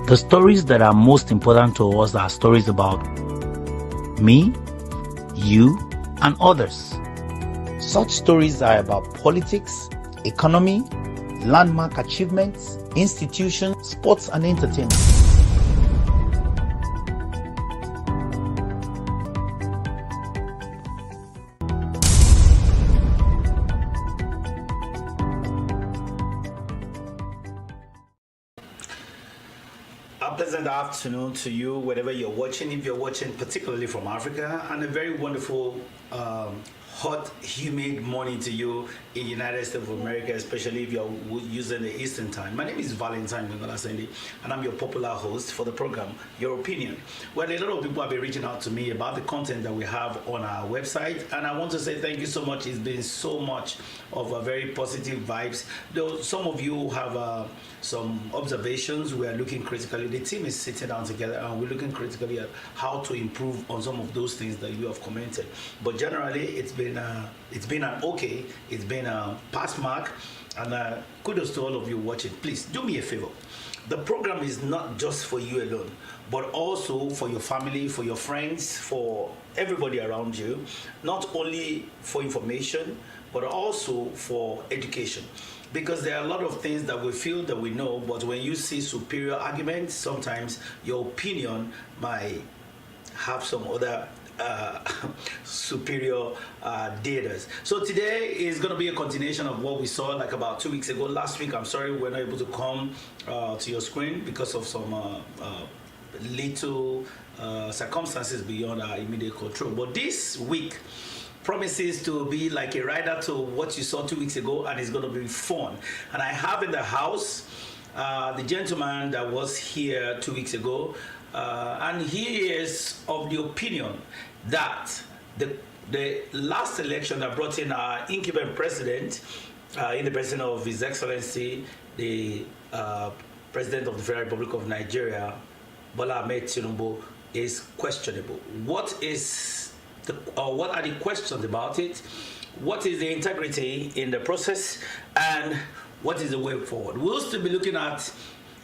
The stories that are most important to us are stories about me, you, and others. Such stories are about politics, economy, landmark achievements, institutions, sports, and entertainment. A pleasant afternoon to you, wherever you're watching, if you're watching particularly from Africa, and a very wonderful, hot, humid morning to you in the United States of America, especially if you're using the Eastern Time. My name is Valentine Gongola-Sende, and I'm your popular host for the program, Your Opinion. Well, a lot of people have been reaching out to me about the content that we have on our website, and I want to say thank you so much. It's been so much of very positive vibes. Though some of you have some observations, we are looking critically. The team is sitting down together, and we're looking critically at how to improve on some of those things that you have commented. But generally, it's been an okay. It's been a pass mark, and kudos to all of you watching. Please do me a favor. The program is not just for you alone, but also for your family, for your friends, for everybody around you. Not only for information, but also for education. Because there are a lot of things that we feel that we know, but when you see superior arguments, sometimes your opinion might have some other superior data. So today is going to be a continuation of what we saw like about 2 weeks ago. Last week, I'm sorry, we were not able to come to your screen because of some little circumstances beyond our immediate control. But this week promises to be like a rider to what you saw 2 weeks ago, and it's going to be fun. And I have in the house the gentleman that was here 2 weeks ago, and he is of the opinion that the last election that brought in our incumbent president, in the person of His Excellency, the President of the Federal Republic of Nigeria, Bola Ahmed Tinubu, is questionable. What are the questions about it? What is the integrity in the process? And what is the way forward? We'll still be looking at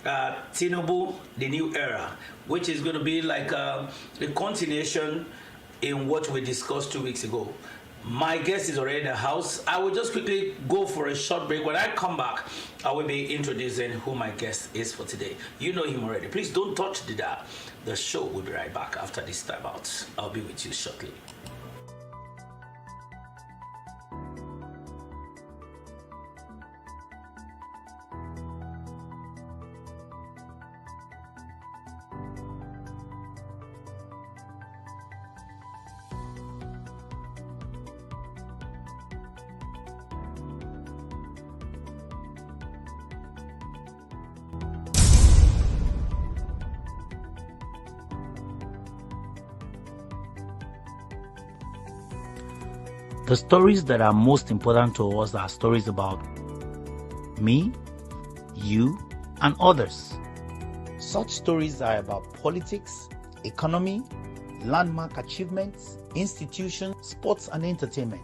Tinubu, the new era, which is going to be like a continuation in what we discussed 2 weeks ago. My guest is already in the house. I will just quickly go for a short break. When I come back, I will be introducing who my guest is for today. You know him already. Please don't touch the dial. The show will be right back after this time out. I'll be with you shortly. The stories that are most important to us are stories about me, you, and others. Such stories are about politics, economy, landmark achievements, institutions, sports and entertainment.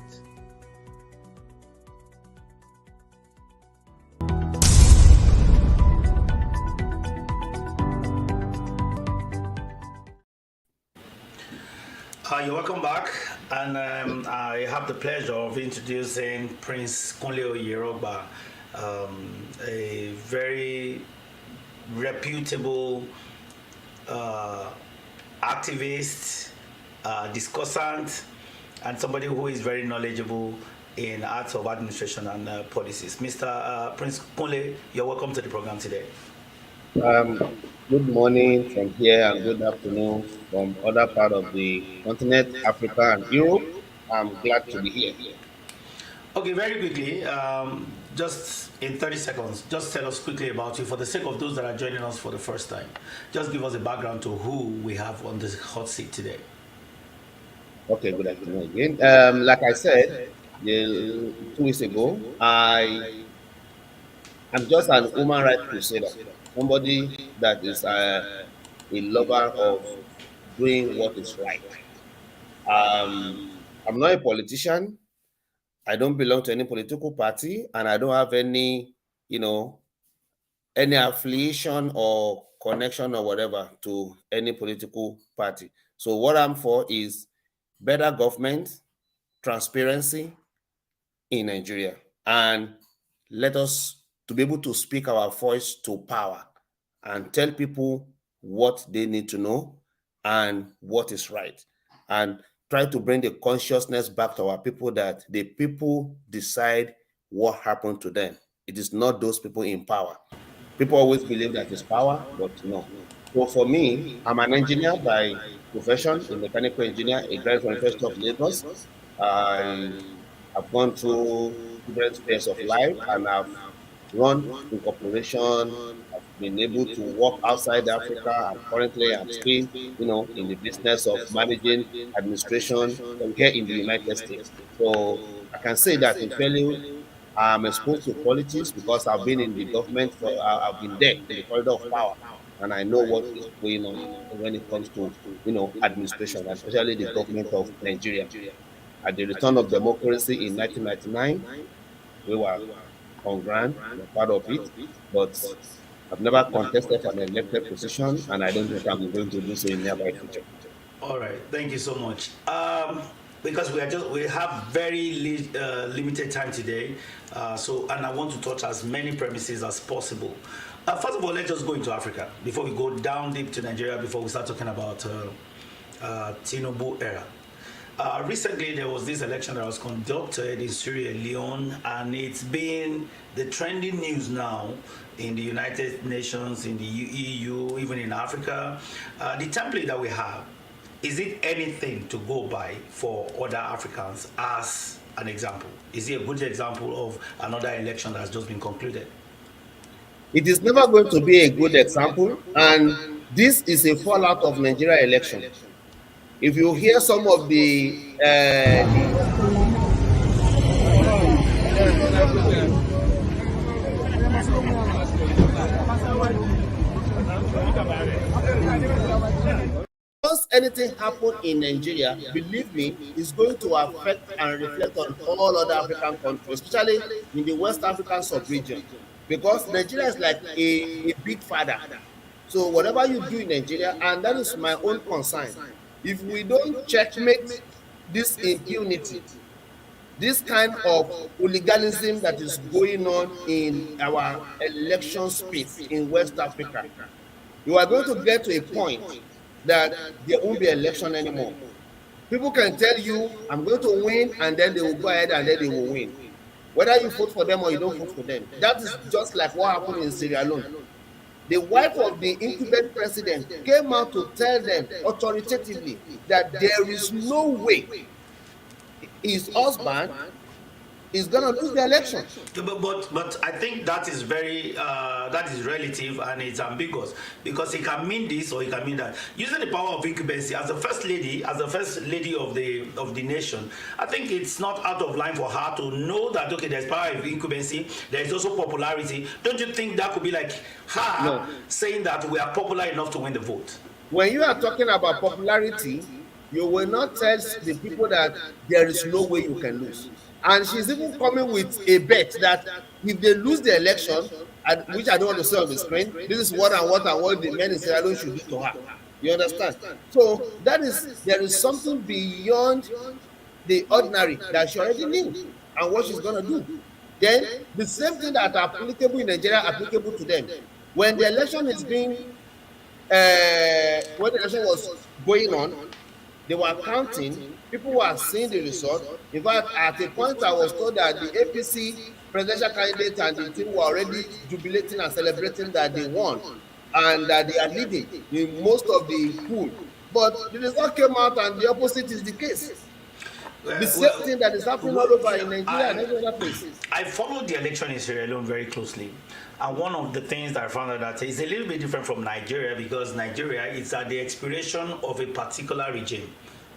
You're welcome back, and I have the pleasure of introducing Prince Kunle Oyeroba, a very reputable activist, discussant, and somebody who is very knowledgeable in arts of administration and policies. Mr. Prince Kunle, you're welcome to the program today. Good morning from here and good afternoon from other part of the continent, Africa and Europe. I'm glad to be here. Okay, very quickly, just in 30 seconds, just tell us quickly about you for the sake of those that are joining us for the first time. Just give us a background to who we have on this hot seat today. Okay, good afternoon again. Like I said 2 weeks ago, I'm just an human rights crusader, somebody that is a lover of doing what is right. I'm not a politician. I don't belong to any political party, and I don't have any, any affiliation or connection or whatever to any political party. So what I'm for is better government, transparency in Nigeria, and let us to be able to speak our voice to power and tell people what they need to know and what is right, and try to bring the consciousness back to our people that the people decide what happened to them. It is not those people in power. People always believe that it's power, but no. So for me, I'm an engineer by profession, a mechanical engineer, a graduate from the University of Lagos. I've gone through different spheres of life, and I've run in corporation. I've been able to work outside Africa, and currently I'm still, in the business of managing administration here in the United States. So I can say that in fairly I'm exposed to politics because I've been in the government for I've been there in the corridor of power, and I know what is going on when it comes to administration, especially the government of Nigeria. At the return of democracy in 1999, we were on ground, we're part of it, but I've never contested for an elected position, and I don't think I'm going to do so in the near future. All right, thank you so much. Because we have very limited time today, and I want to touch as many premises as possible. First of all, let's just go into Africa before we go down deep to Nigeria. Before we start talking about Tinubu era. Recently, there was this election that was conducted in Sierra Leone, and it's been the trending news now in the United Nations, in the EU, even in Africa. The template that we have, is it anything to go by for other Africans as an example? Is it a good example of another election that has just been concluded? It is never going to be a good example, and this is a fallout of Nigeria election. If you hear some of the once anything happen in Nigeria, believe me, it's going to affect and reflect on all other African countries, especially in the West African sub-region, because Nigeria is like a big father. So whatever you do in Nigeria, and that is my own concern, if we don't checkmate this impunity, this kind of hooliganism that is going on in our election space in West Africa, you are going to get to a point that there won't be election anymore. People can tell you, I'm going to win, and then they will go ahead and then they will win. Whether you vote for them or you don't vote for them. That is just like what happened in Sierra Leone. The wife of the incumbent president came out to tell them authoritatively that there is no way his husband is going to lose the election. But I think that is very that is relative, and it's ambiguous, because it can mean this or it can mean that. Using the power of incumbency as the first lady of the nation, I think it's not out of line for her to know that, okay, there's power of incumbency, there is also popularity. Don't you think that could be like her saying that we are popular enough to win the vote? When you are talking about popularity, You will not tell the people that there is no way you can lose. And she's even coming with a bet that if they lose the election, and which I don't want to say on the screen, this is what the men in Sierra Leone should do to her. You understand? So that is, there is something beyond the ordinary that she already knew and what she's going to do. Then the same thing that are applicable in Nigeria applicable to them. When the election is being when the election was going on, they were counting, people were seeing the result. In fact, at a point I was told that the APC presidential candidate and the team were already jubilating and celebrating that they won and that they are leading in most of the pool. But the result came out and the opposite is the case. The same thing that is happening all over in Nigeria and every other place. I followed the election in Sierra Leone very closely. And one of the things that I found out that is a little bit different from Nigeria, because Nigeria is at the expiration of a particular regime.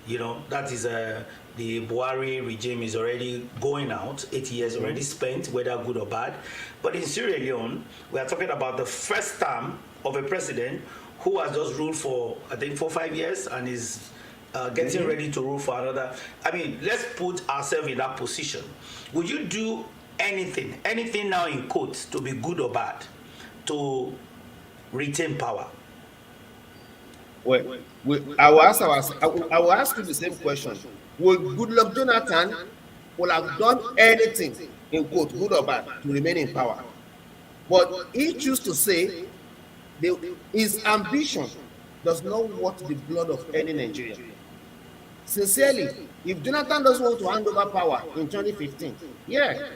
You know, that is the Buhari regime is already going out, 8 years already spent, whether good or bad. But in Sierra Leone, we are talking about the first term of a president who has just ruled for, I think, 4 or 5 years and is getting ready to rule for another. I mean, let's put ourselves in that position. Would you do anything now in quotes, to be good or bad, to retain power? Well, I will ask you the same question. Would Goodluck Jonathan would have done anything, in quote, good or bad, to remain in power? But he chose to say his ambition does not want the blood of any Nigerian. Sincerely, if Jonathan doesn't want to hand over power in 2015, yeah.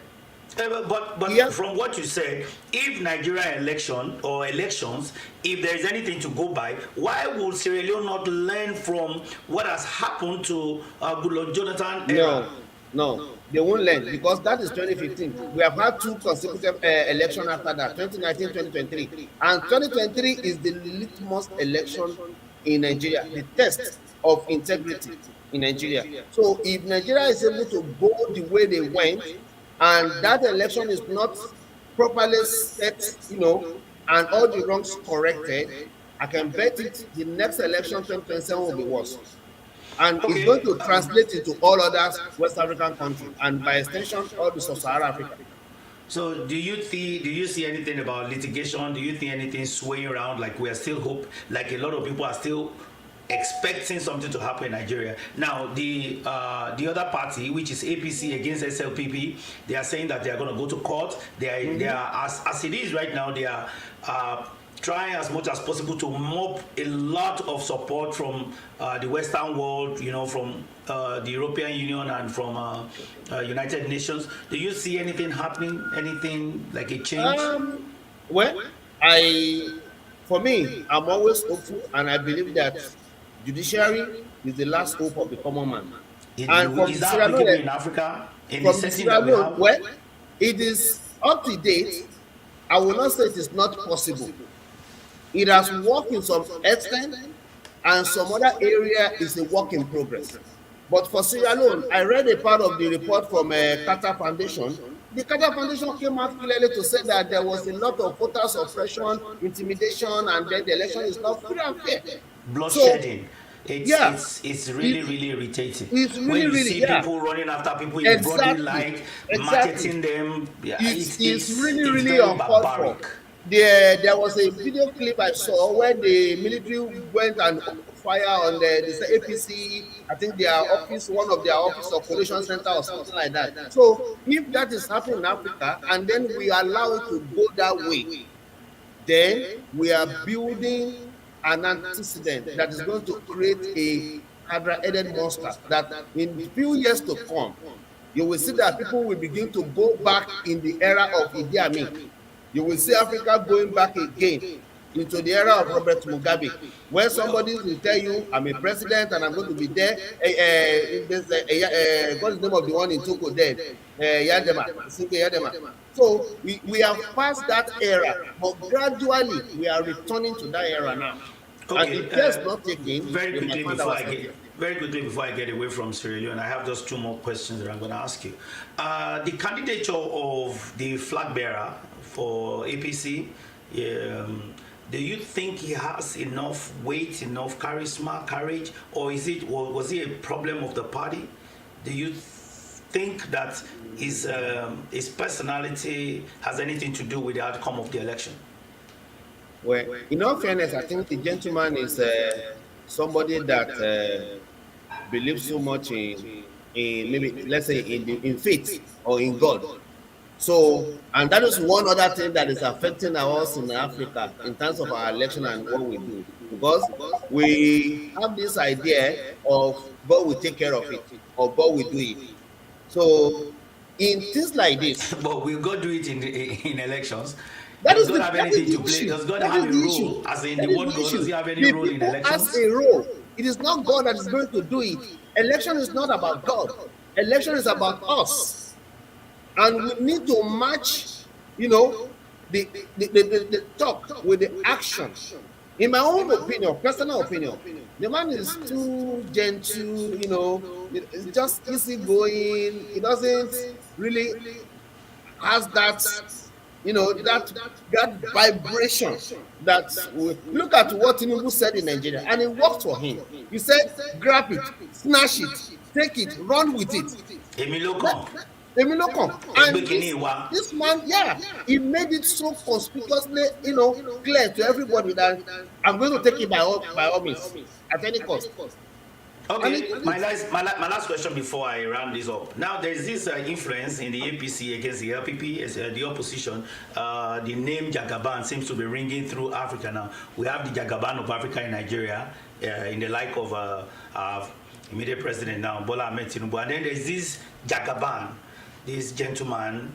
But Yes. from what you said, if Nigeria elections, if there is anything to go by, why would Sierra Leone not learn from what has happened to Goodluck Jonathan era? No, they won't learn, because that is 2015. We have had 2 consecutive elections after that, 2019, 2023. And 2023 is the litmus election in Nigeria, the test of integrity in Nigeria. So if Nigeria is able to go the way they went, and that election is not properly set, and all the wrongs corrected, I can bet it the next election, 2027, will be worse. And it's going to translate into all other West African countries, and by extension, all the Sub-Saharan Africa. So do you see anything about litigation? Do you think anything swaying around, like we are still hope, like a lot of people are still expecting something to happen in Nigeria? Now, the other party, which is APC against SLPP, they are saying that they are going to go to court. They are as it is right now, they are trying as much as possible to mop a lot of support from the Western world, from the European Union and from United Nations. Do you see anything happening? Anything like a change? Well, for me, I'm always hopeful, and I believe that judiciary is the last hope of the common man. Is that applicable in Africa? In the setting that we have? Well, it is up to date. I will not say it is not possible. It has worked in some extent, and some other area is a work in progress. But for Sierra Leone, I read a part of the report from Carter Foundation. The Carter Foundation came out clearly to say that there was a lot of voter suppression, intimidation, and then the election is not free and fair. Bloodshedding. It's really irritating. It's really, when you see people running after people in broad light, marketing them. It's really uncalled for. There was a video clip I saw where the military went and fire on the APC, I think one of their office or coalition center or something like that. So if that is happening in Africa and then we allow it to go that way, then we are building an antecedent that is going to create a hydra-headed monster that in a few years to come, you will see that people will begin to go back in the era of Idi Amin. You will see Africa going back again into the era of Robert Mugabe, where somebody will tell you, I'm a president and I'm going to be there. What's the name of the one in Togo there? Yadema. So we have passed that era, but gradually we are returning to that era now. Okay, and if that's not taken, very quickly before I get away from Sierra Leone, I have just 2 more questions that I'm going to ask you. The candidature of the flag bearer for APC, Do you think he has enough weight, enough charisma, courage, or was it a problem of the party? Do you think that his personality has anything to do with the outcome of the election? Well, in all fairness, I think the gentleman is somebody that believes so much in maybe let's say in faith or in God. So, and that is one other thing that is affecting us in Africa in terms of our election and what we do, because we have this idea of God will take care of it or God will do it. So, in things like this, But will God do it in elections? that Does is God have anything to the play? issue. Does God That have is a the issue. role? As in That the is word the God, does issue. he have any The role in people has elections? a role. It is not God that is going to do it. Election is not about God. Election is about us, and we need to match, you know, the talk with the action. In my own opinion, personal opinion, the man is too gentle, it's just easygoing. He doesn't really has that, that vibration that we look at what Tinubu said in Nigeria, and it worked for him. He said, grab it, snatch it, take it, run with it. Èmi ló Let, kàn. come. Ẹ gbé And kínní wá. this man, yeah, he made it so conspicuously, clear to everybody that I'm going to take it by all means, at any cost. Okay, my last question before I round this up. Now, there's this influence in the APC against the LPP, as the opposition. The name Jagaban seems to be ringing through Africa now. We have the Jagaban of Africa in Nigeria, in the like of our immediate president now, Bola Ahmed Tinubu. And then there's this Jagaban, this gentleman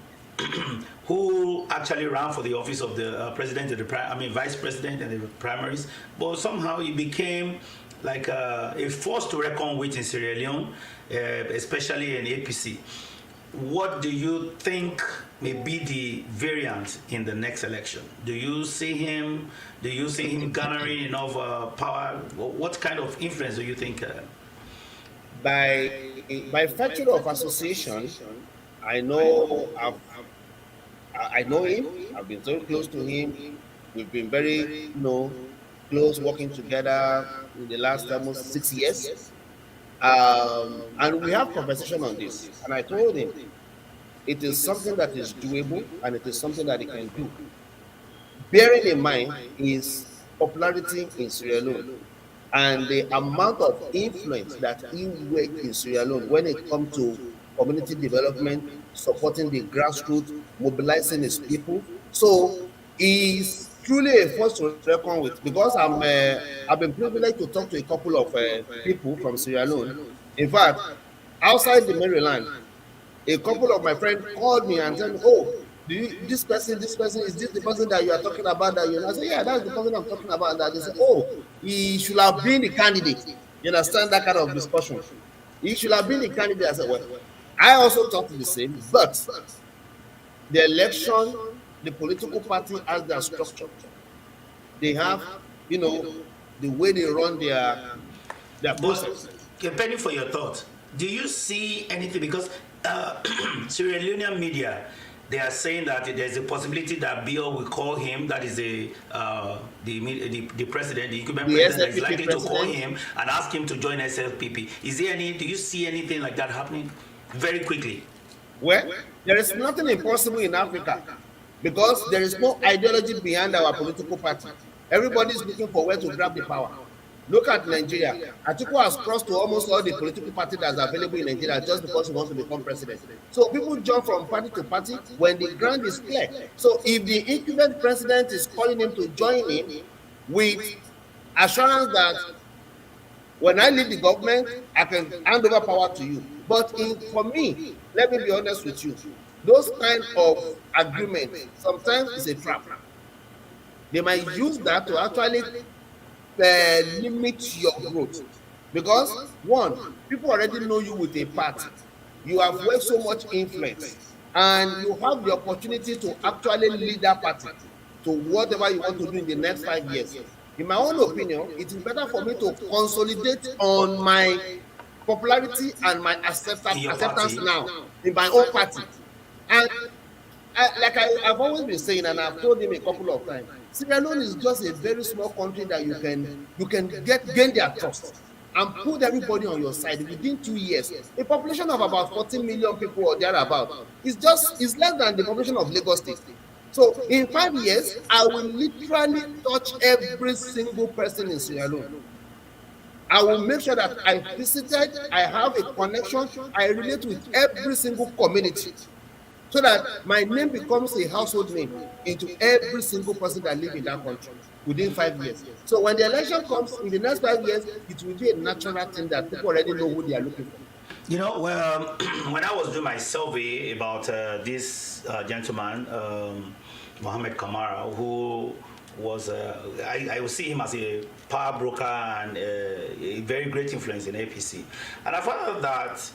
who actually ran for the office of the president, vice president in the primaries, but somehow he became like a force to reckon with in Sierra Leone, especially in APC. What do you think may be the variant in the next election? Do you see him garnering enough power? What kind of influence do you think? By virtue of association, I know I know him. I've been so close to him. We've been very, close working together in the last almost 6 years. And we have conversation on this. And I told him it is something that is doable and it is something that he can do. Bearing in mind his popularity in Sierra Leone and the amount of influence that he worked in Sierra Leone when it comes to community development, supporting the grassroots, mobilizing his people. So he's truly a force to reckon with, because I've been privileged to talk to a couple of people from Sierra Leone. In fact, outside the Maryland, a couple of my friends called me and said, "Oh, this person, is this the person that you are talking about?" That I said, "Yeah, that's the person I'm talking about." And that they said, "Oh, he should have been the candidate." You understand that kind of discussion? He should have been the candidate. I said, "Well, I also thought the same, but the election, the political party has their structure. They have, the way they run their process." Depending for your thoughts, do you see anything? Because Sierra Leonean media, they are saying that there's a possibility that Bill will call him, that is the president, the incumbent president, that is likely to call him and ask him to join SLPP. Do you see anything like that happening very quickly? Well, there is nothing impossible in Africa, because there is no ideology behind our political party. Everybody is looking for where to grab the power. Look at Nigeria. Atiku has crossed to almost all the political parties that's available in Nigeria just because he wants to become president. So people jump from party to party when the ground is clear. So if the incumbent president is calling him to join him with assurance that when I leave the government, I can hand over power to you. But for me, let me be honest with you, those kind of agreements sometimes is a trap. They might use that to actually limit your growth, because one, people already know you with a party. You have worked so much influence, and you have the opportunity to actually lead that party to whatever you want to do in the next 5 years. In my own opinion, it is better for me to consolidate on my popularity and my acceptance now in my own party. And I've always been saying, and I've told him a couple of times, Sierra Leone is just a very small country that you can gain their trust and put everybody on your side within 2 years. A population of about 14 million people or thereabout is less than the population of Lagos State. So in 5 years, I will literally touch every single person in Sierra Leone. I will make sure that I visited, I have a connection, I relate with every single community, so that my name becomes a household name into every single person that lives in that country within 5 years. So when the election comes in the next 5 years, it will be a natural thing that people already know who they are looking for. You know, well, when I was doing my survey about this gentleman, Mohammed Kamara, who was, I would see him as a power broker and a very great influence in APC. And I found out that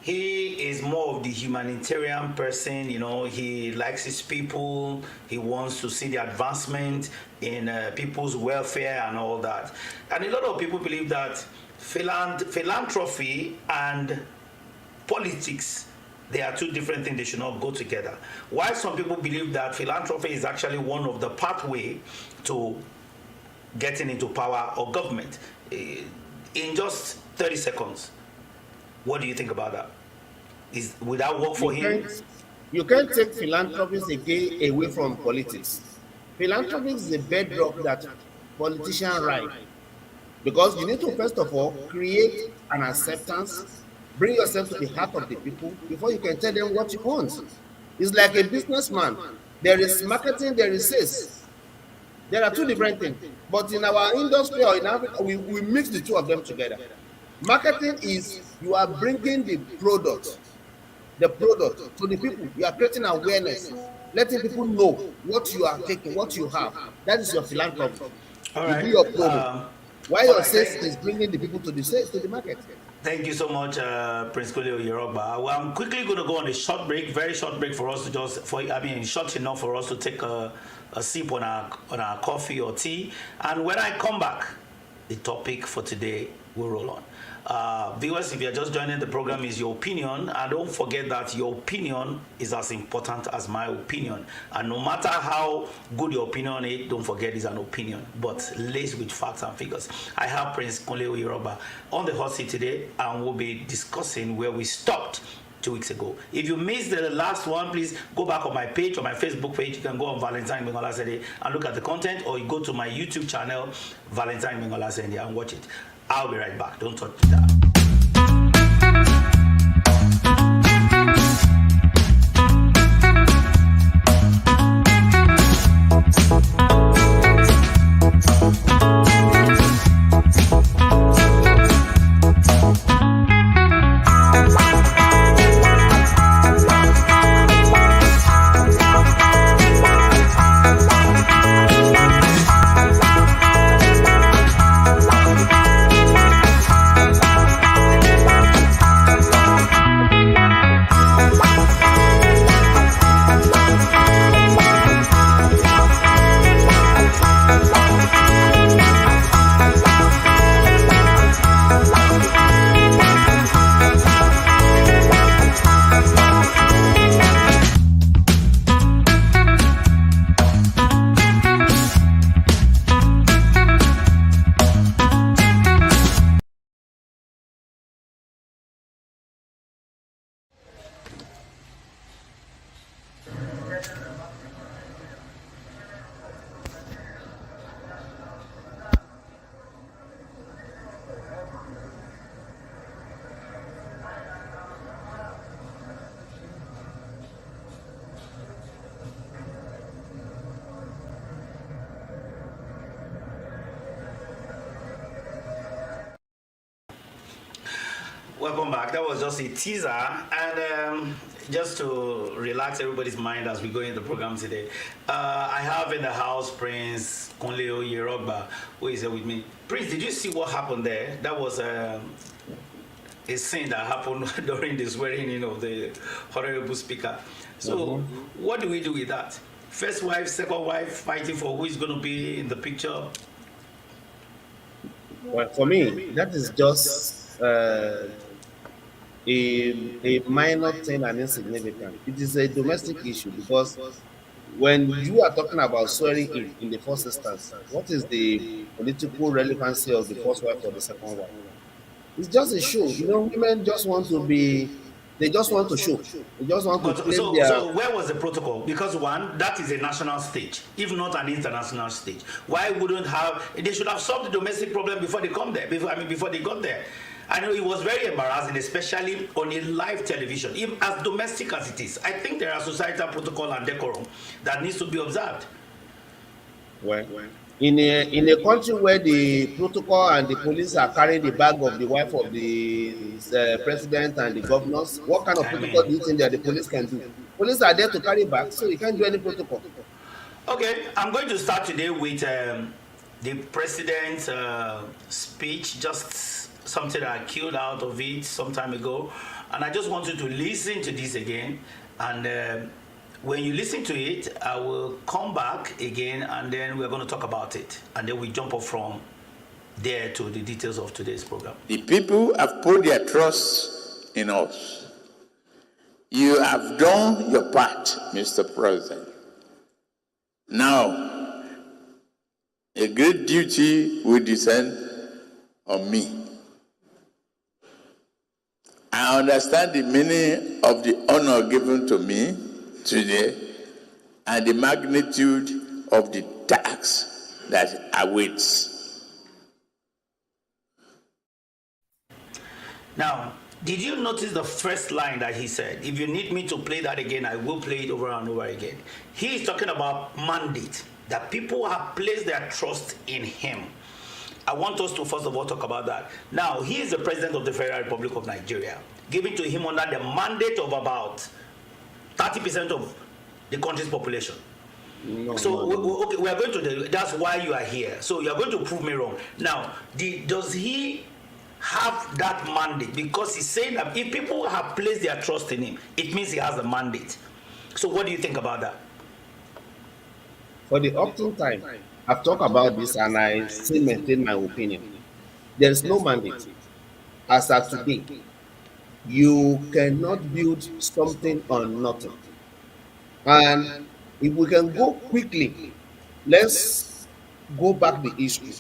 he is more of the humanitarian person. You know, he likes his people. He wants to see the advancement in people's welfare and all that. And a lot of people believe that philanthropy and politics, they are two different things. They should not go together. While some people believe that philanthropy is actually one of the pathway to getting into power or government. In just 30 seconds, what do you think about that? Would that work for him? You can't take philanthropy away from politics. Philanthropy is the bedrock that politicians ride, because you need to first of all create an acceptance, bring yourself to the heart of the people before you can tell them what you want. It's like a businessman. There is marketing, there is sales. There are two different things. But in our industry or in Africa, we mix the two of them together. Marketing is you are bringing the product to the people. You are creating awareness, letting people know what you are taking, what you have. That is your philanthropy. All right. You do your promo. While your sales is bringing the people to the market. Thank you so much, Prince Kunle Oyeroba. Well, I'm quickly going to go on a short break, very short break for us to short enough for us to take a sip on our coffee or tea. And when I come back, the topic for today will roll on. Viewers, if you're just joining the program, is your opinion, and don't forget that your opinion is as important as my opinion, and no matter how good your opinion is, don't forget it's an opinion, but laced with facts and figures. I have Prince Kunle Oyeroba on the hot seat today, and we'll be discussing where we stopped 2 weeks ago. If you missed the last one, please go back on my page, on my Facebook page. You can go on Valentine Mengola Sende and look at the content, or you go to my YouTube channel, Valentine Mengola Sende, and watch it. I'll be right back. Don't touch that. Welcome back. That was just a teaser, and just to relax everybody's mind as we go into the program today, I have in the house Prince Kunle Oyeroba, who is here with me. Prince, did you see what happened there? That was a scene that happened during the swearing in of the honorable speaker. So, what do we do with that? First wife, second wife, fighting for who is going to be in the picture? Well, for me, that is just a minor thing and insignificant. It is a domestic issue, because when you are talking about swearing in the first instance, what is the political relevancy of the first wife or the second wife? It's just a show. You know, women just want to be, they just want to show. They just want to But claim their. so where was the protocol? Because one, that is a national stage, if not an international stage. Why wouldn't have they should have solved the domestic problem before they come there? Before they got there. I know it was very embarrassing, especially on a live television, even as domestic as it is. I think there are societal protocol and decorum that needs to be observed. Well, in a country where the protocol and the police are carrying the bag of the wife of the president and the governors, what kind of I protocol do mean, you think that the police can do? Police are there to carry back, so you can't do any protocol. okay, I'm going to start today with the president's speech, just something that I killed out of it some time ago. And I just want you to listen to this again. And when you listen to it, I will come back again and then we're going to talk about it. And then we jump up from there to the details of today's program. The people have put their trust in us. You have done your part, Mr. President. Now, a great duty will descend on me. I understand the meaning of the honor given to me today and the magnitude of the task that awaits. Now, did you notice the first line that he said? If you need me to play that again, I will play it over and over again. He is talking about mandate, that people have placed their trust in him. I want us to first of all talk about that. Now, he is the president of the Federal Republic of Nigeria, given to him under the mandate of about 30% of the country's population. Okay, we are going to that's why you are here. So you are going to prove me wrong. Now, does he have that mandate? Because he's saying that if people have placed their trust in him, it means he has a mandate. So what do you think about that? For the opting time, I've talked about this and I still maintain my opinion. There is no mandate. As of today, you cannot build something on nothing. And if we can go quickly, let's go back the history.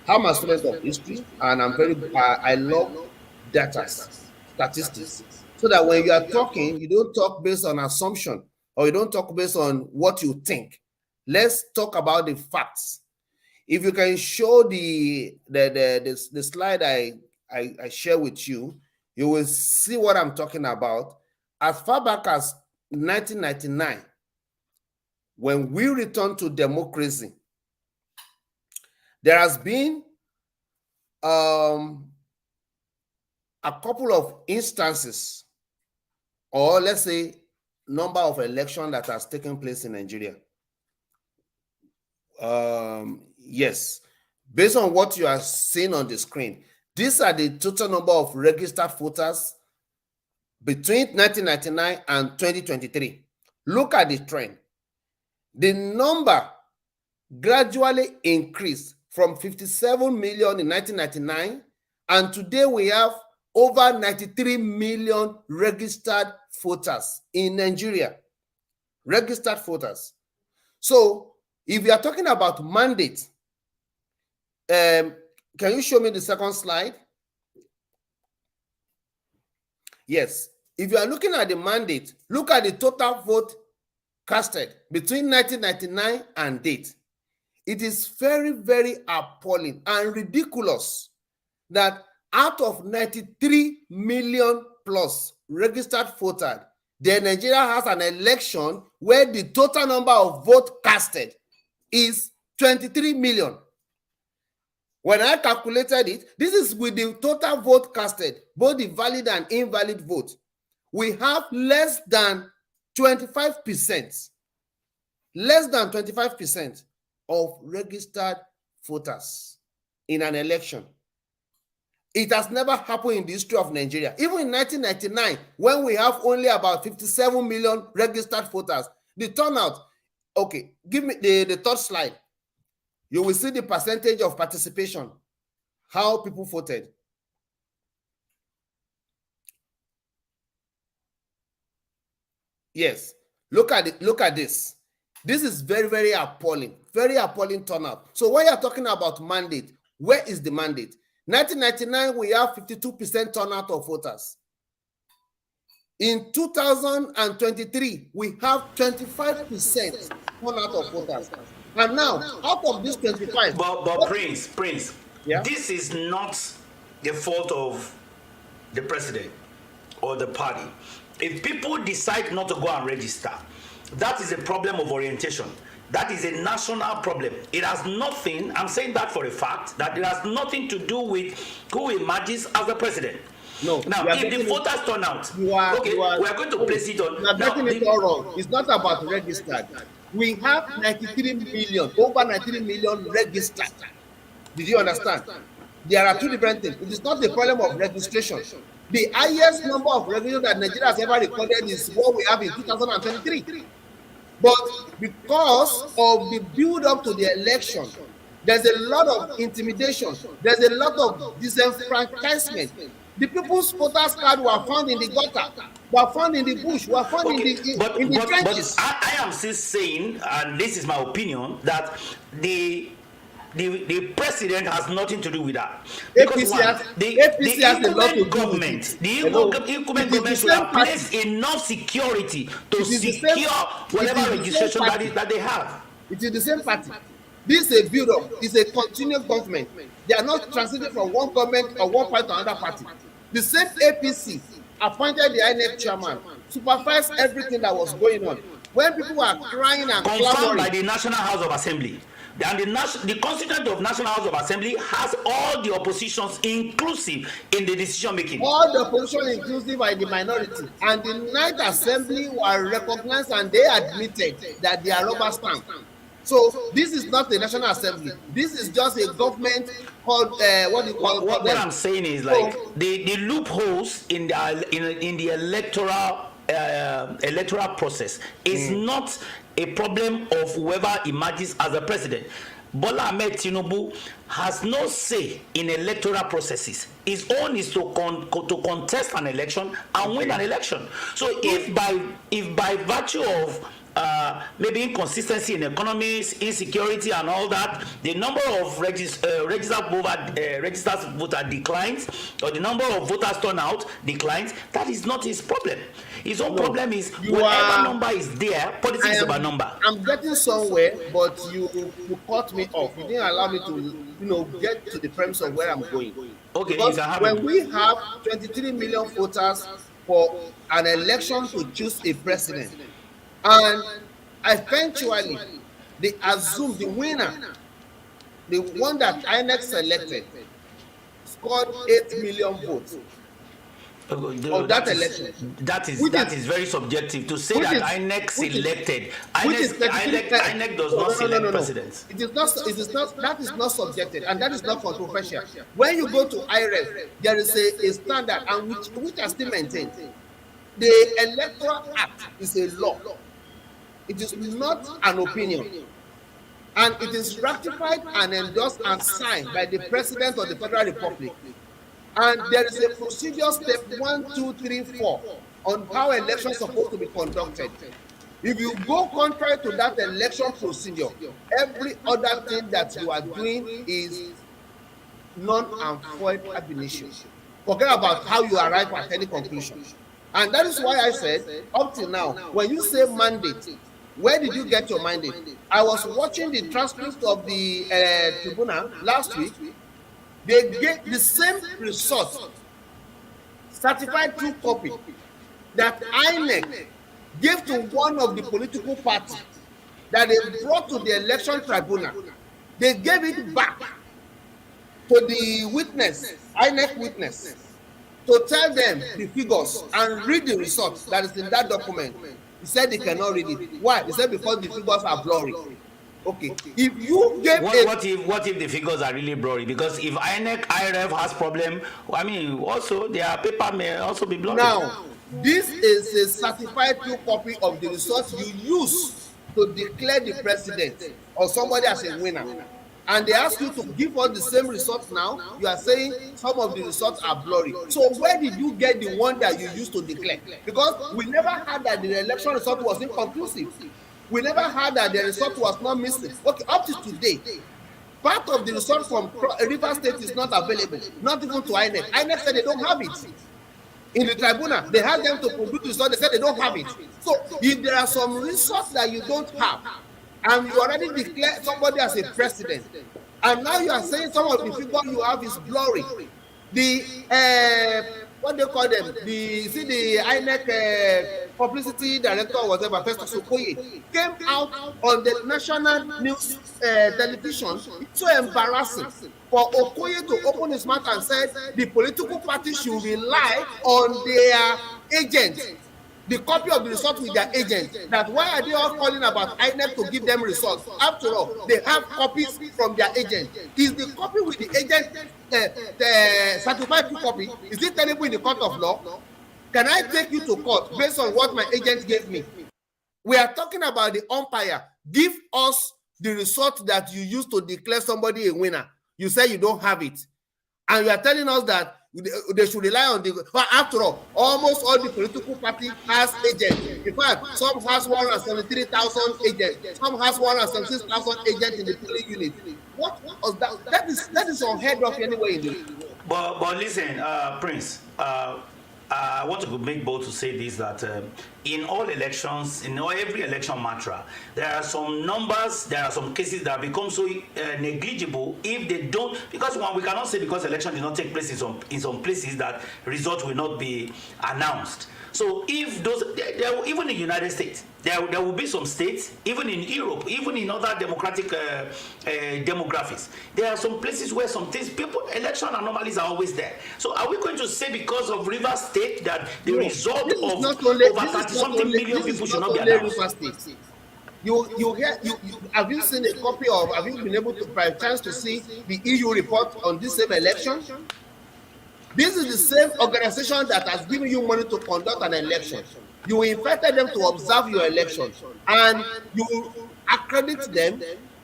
I'm a student of history and I love data, statistics. So that when you are talking, you don't talk based on assumption or you don't talk based on what you think. Let's talk about the facts. If you can show the slide I share with you, you will see what I'm talking about. As far back as 1999, when we returned to democracy, there has been a couple of instances, or let's say number of elections that has taken place in Nigeria. Yes, based on what you are seeing on the screen, these are the total number of registered voters between 1999 and 2023. Look at the trend. The number gradually increased from 57 million in 1999, and today we have over 93 million registered voters in Nigeria. Registered voters. So, if you are talking about mandate, can you show me the second slide? Yes. If you are looking at the mandate, look at the total vote casted between 1999 and date. It is very, very appalling and ridiculous that out of 93 million plus registered voters, then Nigeria has an election where the total number of votes casted is 23 million. When I calculated it, this is with the total vote casted, both the valid and invalid votes. We have less than 25%, less than 25% of registered voters in an election. It has never happened in the history of Nigeria. Even in 1999, when we have only about 57 million registered voters, the turnout, okay, give me the third slide. You will see the percentage of participation, how people voted. Yes, look at it. Look at this. This is very, very appalling turnout. So when you're talking about mandate, where is the mandate? 1999, we have 52% turnout of voters. In 2023, we have 25% turnout of voters. And now, out of this 25... But Prince, yeah? This is not the fault of the president or the party. If people decide not to go and register, that is a problem of orientation. That is a national problem. It has nothing, I'm saying that for a fact, that it has nothing to do with who emerges as the president. No. Now, if the voters turn out, we are going to place it on. You are getting it all wrong. It's not about registered. We have 93 million, over 93 million registered. Did you understand? There are two different things. It is not the problem of registration. The highest number of registration that Nigeria has ever recorded is what we have in 2023. But because of the build-up to the election, there's a lot of intimidation. There's a lot of disenfranchisement. The people's voters card were found in the gutter, were found in the bush, were found in the trenches. But I am still saying, and this is my opinion, that the president has nothing to do with that. Because the incumbent government should have placed enough security to secure whatever registration that they have. It is the same party. This is a build-up. It's a continuous government. They are not transiting from one government or one party to another party. The same APC appointed the INEC chairman, supervised everything that was going on. When people were crying and confirmed by the National House of Assembly. And the constituent of National House of Assembly has all the oppositions inclusive in the decision making. All the opposition inclusive are the minority. And the Ninth Assembly were recognized and they admitted that they are rubber stamp. So this is not the National Assembly. This is just a government called what I'm saying is like the loopholes in the electoral process is not a problem of whoever emerges as a president. Bola Ahmed Tinubu has no say in electoral processes. His own is to contest an election and win an election. So if by virtue of maybe inconsistency in economies, insecurity, and all that, the number of registered voter declines, or the number of voters turn out declines, that is not his problem. His own problem is whatever number is there, politics is about number. I'm getting somewhere, but you cut me off. You didn't allow me to get to the premise of where I'm going. Okay, because when we have 23 million voters for an election to choose a president, and eventually they assume the winner, the one that INEC selected, scored 8 million votes of that election. That is very subjective to say that INEC selected. INEC does not select presidents. It is not. That is not subjective, and that is not controversial. When you go to IREF, there is a standard, and which are still maintained. The Electoral Act is a law. It is not an opinion, and it is ratified and endorsed and signed by the President of the Federal Republic. And there is a procedure, step 1, 2, 3, 4, on how elections are supposed to be conducted. If you go contrary to that election procedure, every other thing that you are doing is non and void ab initio. Forget about how you arrive at any conclusion. And that is why I said, up till now, when you say mandate, where did you get your mandate? I was watching the transcript of the tribunal last week. They gave the same result, certified true copy, that INEC gave to one of the political parties that they brought to the election tribunal. They gave it back to the witness, INEC witness, to tell them the figures and read the results that is in that document. He said they cannot read it. Why? He said because the figures are blurry. Okay. If you get what if the figures are really blurry? Because if IRF has problem, I mean, also their paper may also be blurry. Now, this is a certified true copy of the results you use to declare the president or somebody as a winner. And they ask you to give us the same results now. You are saying some of the results are blurry. So where did you get the one that you used to declare? Because we never had that the election result was inconclusive. We never heard that the result was not missing. Okay, up to today, part of the result from Rivers State is not available, not even to INEC. INEC said they don't have it. In the tribunal, they had them to produce the result, they said they don't have it. So if there are some results that you don't have, and you already declare somebody as a president, and now you are saying some of the figure you have is blurry. The what they call them, the INEC publicity director or whatever, Festus Okoye, came out on the national news television. It's so embarrassing for Okoye to open his mouth and said the political party should rely on their agent, the copy of the result with their agent. That why are they all calling about INEC to give them results? After all, they have copies from their agent. Is the copy with the agent the certified copy? Is it tenable in the court of law? Can I take you to court based on what my agent gave me? We are talking about the umpire. Give us the result that you used to declare somebody a winner. You say you don't have it, and you are telling us that they should rely on the. But after all, almost all the political party has agents. In fact, some has 173,000 agents. Some has 176,000 agents in the polling unit. What was that? That is unheard of anyway. But listen, Prince. I want to make bold to say this, that in all elections, in every election matter, there are some numbers, there are some cases that become so negligible if they don't, because we cannot say because election did not take place in some places that results will not be announced. So if those, even in the United States, there will be some states, even in Europe, even in other democratic demographics, there are some places where some things, election anomalies are always there. So are we going to say because of Rivers State that the result of over 30-something million people should not be announced? Have you seen a copy of, have you been able to, by chance, to see the EU report on this same election? This is the same organization that has given you money to conduct an election. You invited them to observe your election, and you accredit them.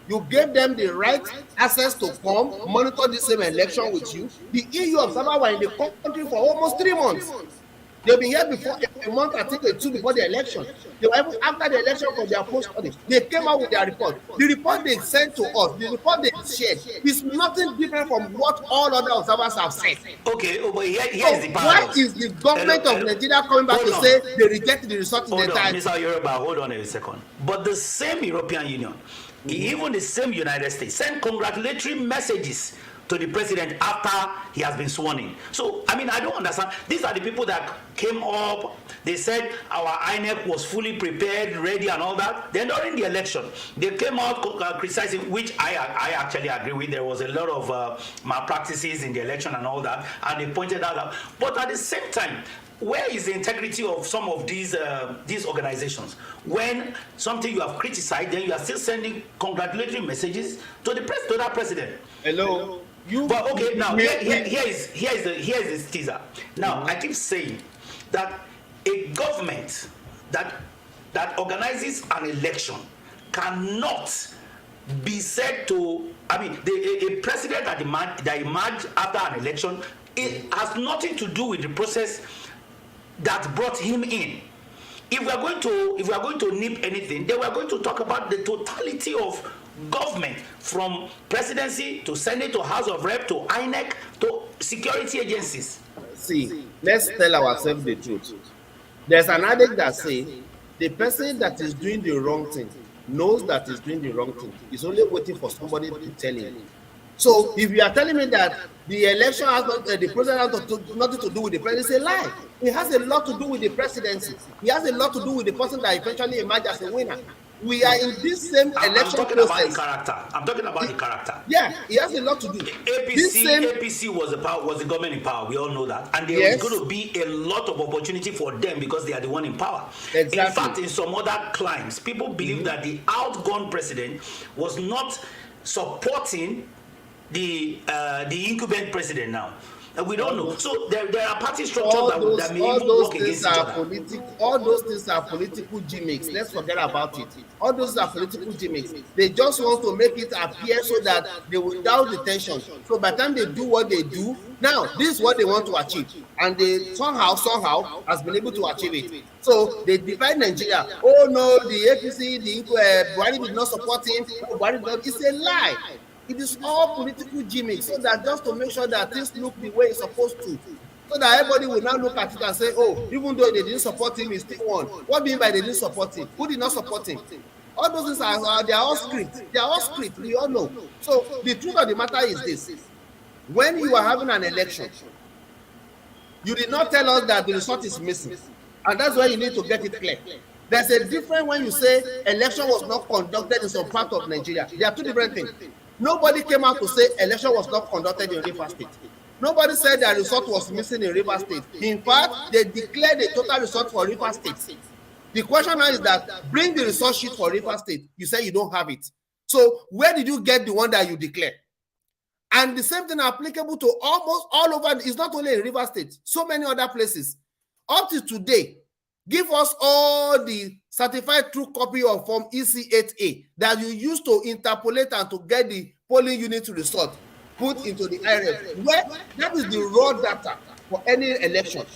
You gave them the right access to come monitor the same election with you. The EU observer were in the country for almost 3 months. They've been here before a month, I think, or two before the election. They were even after the election for their post audit. They came out with their report. The report they sent to us, the report they shared, is nothing different from what all other observers have said. Okay, but here is the paradox. Why is the government of Nigeria coming back to say they reject the result in the time? Mr. Yoruba, hold on a second. But the same European Union, even the same United States, sent congratulatory messages to the president after he has been sworn in. So, I mean, I don't understand. These are the people that came up, they said our INEC was fully prepared, ready and all that. Then during the election, they came out criticizing, which I actually agree with. There was a lot of malpractices in the election and all that, and they pointed that out. But at the same time, where is the integrity of some of these organizations? When something you have criticized, then you are still sending congratulatory messages to that president. Hello. But okay, now here is the teaser. Now I keep saying that a government that organizes an election cannot be said to. I mean, a president that emerged after an election, it has nothing to do with the process that brought him in. If we are going to nip anything, then we are going to talk about the totality of government, from presidency to Senate to House of Rep to INEC to security agencies. See, let's tell ourselves the truth. There's an adage that says the person that is doing the wrong thing knows that he's doing the wrong thing. He's only waiting for somebody to tell him. So if you are telling me that the election has the president has nothing to do with the presidency, it's a lie. It has a lot to do with the presidency. It has a lot to do with the person that eventually emerged as a winner. We are in this same election process. I'm talking about the character. Yeah, it has a lot to do. APC was the government in power. We all know that, and there is going to be a lot of opportunity for them because they are the one in power. Exactly. In fact, in some other climes, people believe that the outgone president was not supporting the incumbent president now. And we don't know. So there are party structures that may all even those work things against each are other. political. All those things are political gimmicks. Let's forget about it. All those are political gimmicks. They just want to make it appear so that they will down the tension. So by the time they do what they do, now this is what they want to achieve, and they somehow has been able to achieve it. So they divide Nigeria. Oh no, the APC, the Buhari did not support him. Buhari did not. It's a lie. It is all political gimmicks, so that just to make sure that things look the way it's supposed to. So that everybody will now look at it and say, oh, even though they didn't support him, he still won. What do you mean by they didn't support him? Who did not support him? All those things they are all script. They are all script. We all know. So the truth of the matter is this: when you are having an election, you did not tell us that the result is missing, and that's why you need to get it clear. There's a difference when you say election was not conducted in some part of Nigeria. There are two different things. Nobody came out to say election was not conducted in Rivers State. Nobody said that result was missing in Rivers State. In fact, they declared the total result for Rivers State. The question now is that bring the result sheet for Rivers State. You say you don't have it. So where did you get the one that you declare? And the same thing applicable to almost all over. It's not only in Rivers State, so many other places. Up to today, give us all the certified true copy of Form EC8A that you used to interpolate and to get the polling unit result put into the IRF. Where that is the raw data for any election.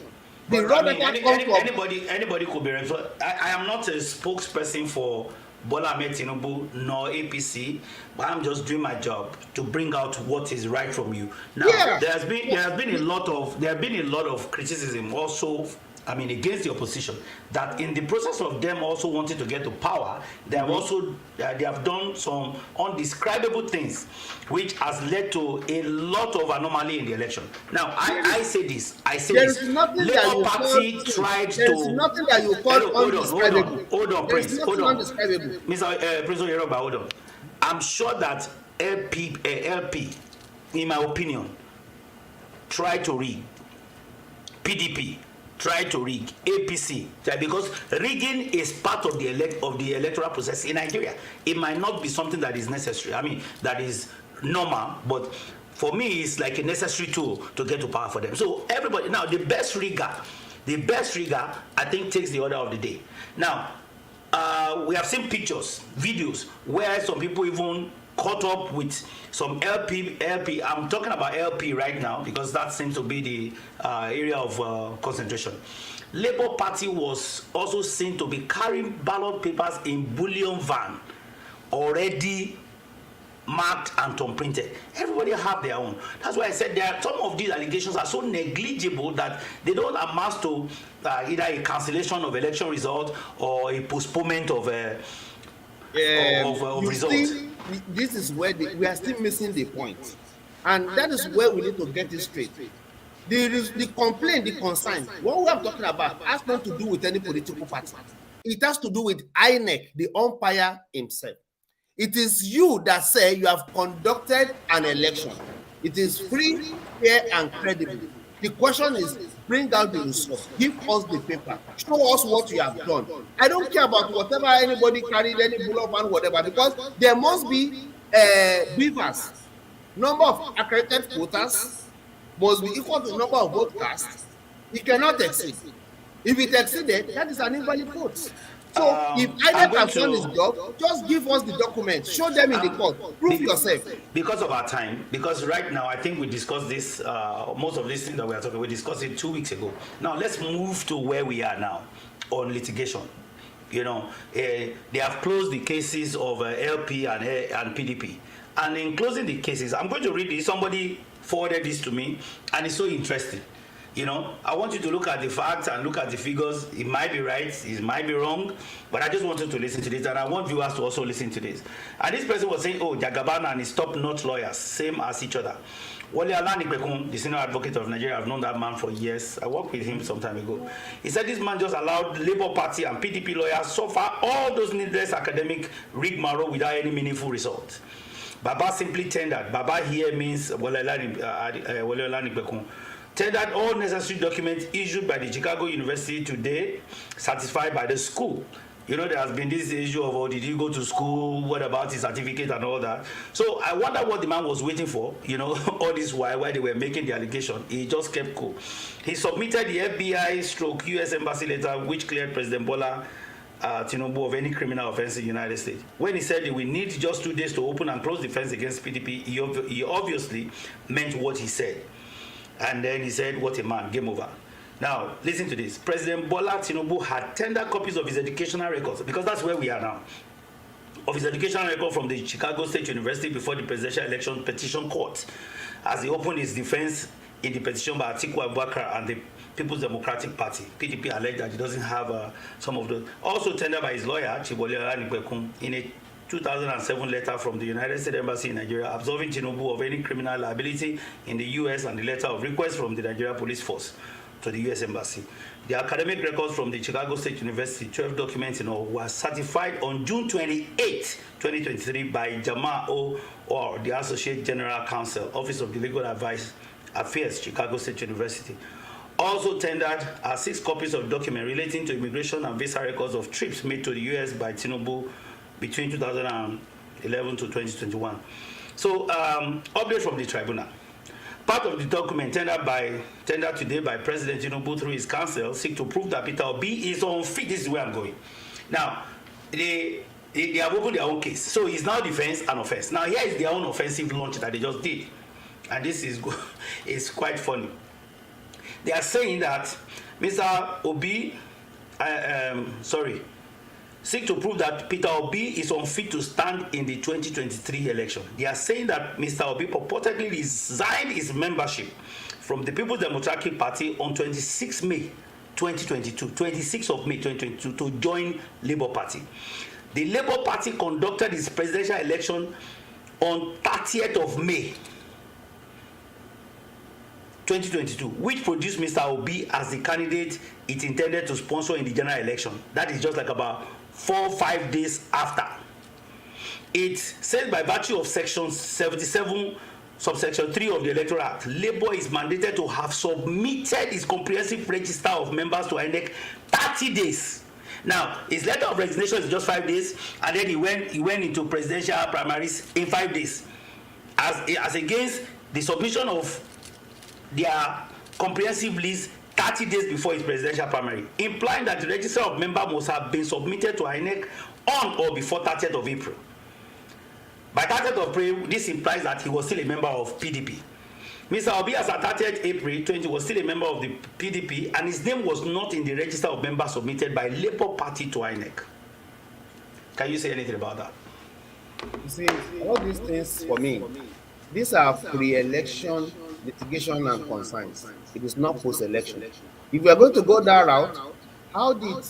The raw data comes from anybody could be referred. I am not a spokesperson for Bola Ahmed Tinubu nor APC, but I'm just doing my job to bring out what is right from you. Now, there has been a lot of criticism also, I mean, against the opposition, that in the process of them also wanting to get to power, they have also they have done some undescribable things, which has led to a lot of anomaly in the election. Now, I say this. Labour Party tried to. There is nothing that you call undescribable. Hold on, Prince. Hold on. Undescribable. Mr. Prince Oyeroba, hold on. I'm sure that LP, in my opinion, tried to rig. PDP try to rig, APC, because rigging is part of the electoral process in Nigeria. It might not be something that is necessary. I mean, that is normal, but for me, it's like a necessary tool to get to power for them. So everybody, now the best rigger, I think takes the order of the day. Now, we have seen pictures, videos, where some people even caught up with some LP. I'm talking about LP right now because that seems to be the area of concentration. Labour Party was also seen to be carrying ballot papers in bullion van, already marked and thumb-printed. Everybody have their own. That's why I said some of these allegations are so negligible that they don't amount to either a cancellation of election result or a postponement of results. This is where we are still missing the point, and that is where we need to get it straight. The complaint, the concern, what we are talking about has nothing to do with any political party. It has to do with INEC, the umpire himself. It is you that say you have conducted an election. It is free, fair, and credible. The question is, bring out the results, give us the paper, show us what you have done. I don't care about whatever anybody carried, any bullet and whatever, because there must be beavers. Number of accredited voters must be equal to the number of vote cast. It cannot exceed. If it exceeded, that is an invalid vote. So if INEC has done his job, just give us the documents, show them in the court, prove yourself. Because of our time, because right now I think we discussed this, most of these things that we are talking, we discussed it 2 weeks ago. Now let's move to where we are now on litigation. You know, they have closed the cases of LP and PDP. And in closing the cases, I'm going to read this. Somebody forwarded this to me, and it's so interesting. You know, I want you to look at the facts and look at the figures. It might be right, it might be wrong, but I just wanted to listen to this, and I want viewers to also listen to this. And this person was saying, oh, Jagaban and his top-notch lawyers, same as each other. Wole Alanipekun, the senior advocate of Nigeria, I've known that man for years. I worked with him some time ago. He said this man just allowed Labour Party and PDP lawyers suffer all those needless academic rigmarole without any meaningful result. Baba simply tendered. Baba here means Wole Alanipekun. Tendered all necessary documents issued by the Chicago University today, certified by the school, You know, there has been this issue of, oh, did he go to school? What about his certificate and all that? So I wonder what the man was waiting for, you know, all this while they were making the allegation. He just kept cool. He submitted the FBI/US Embassy letter, which cleared President Bola Tinubu of any criminal offense in the United States. When he said we need just 2 days to open and close the fence against PDP, he obviously meant what he said. And then he said, what a man, game over. Now, listen to this. President Bola Tinubu had tendered copies of his educational records, because that's where we are now, of his educational record from the Chicago State University before the presidential election petition court, as he opened his defense in the petition by Atiku Abubakar and the People's Democratic Party. PDP alleged that he doesn't have some of those. Also tendered by his lawyer, Chibole Anikpekun, in a 2007 letter from the United States Embassy in Nigeria absolving Tinubu of any criminal liability in the US, and the letter of request from the Nigeria Police Force to the US Embassy. The academic records from the Chicago State University, 12 documents in all, were certified on June 28, 2023 by Jamal O. Or, the Associate General Counsel, Office of the Legal Affairs, Chicago State University. Also tendered 6 copies of documents relating to immigration and visa records of trips made to the US by Tinubu between 2011 to 2021. So, update from the tribunal. Part of the document tendered today by President Tinubu through his counsel seek to prove that Peter Obi is unfit. This is where I'm going. Now, they have opened their own case. So it's now defense and offense. Now here is their own offensive launch that they just did. And this is quite funny. They are saying that Mr. Obi, seek to prove that Peter Obi is unfit to stand in the 2023 election. They are saying that Mr. Obi purportedly resigned his membership from the People's Democratic Party on 26 May 2022, 26th of May 2022, to join Labour Party. The Labour Party conducted its presidential election on 30th of May 2022, which produced Mr. Obi as the candidate it intended to sponsor in the general election. That is just like about 4 or 5 days after. It says by virtue of section 77 subsection 3 of the Electoral Act, Labour is mandated to have submitted its comprehensive register of members to INEC 30 days. Now, his letter of resignation is just 5 days, and then he went into presidential primaries in 5 days, as against the submission of their comprehensive list 30 days before his presidential primary, implying that the register of members must have been submitted to INEC on or before 30th of April. By 30th of April, this implies that he was still a member of PDP. Mr. Obi, as at 30th April 20, was still a member of the PDP, and his name was not in the register of members submitted by Labour Party to INEC. Can you say anything about that? You see, all these things for me, these are pre-election litigation and concerns. It is not post-election. If you are going to go that route, how did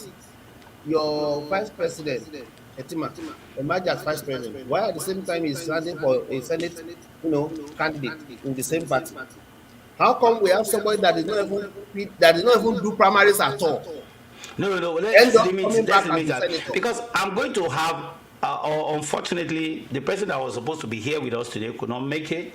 your vice president, Etima, emerge as vice president? Why at the same time he's standing for a Senate, candidate in the same party? How come we have somebody that is not even do primaries at all? No. Let's limit that, because I'm going to have. Unfortunately, the person that was supposed to be here with us today could not make it.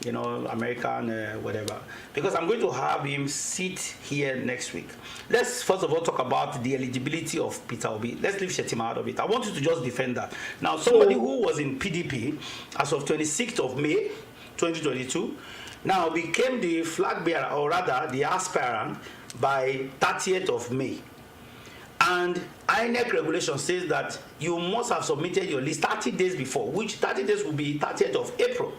American whatever, because I'm going to have him sit here next week. Let's first of all talk about the eligibility of Peter Obi. Let's leave Shettima out of it. I want you to just defend that. Now, somebody who was in PDP as of 26th of May 2022 now became the flag bearer, or rather the aspirant, by 30th of May. And INEC regulation says that you must have submitted your list 30 days before, which 30 days will be 30th of April.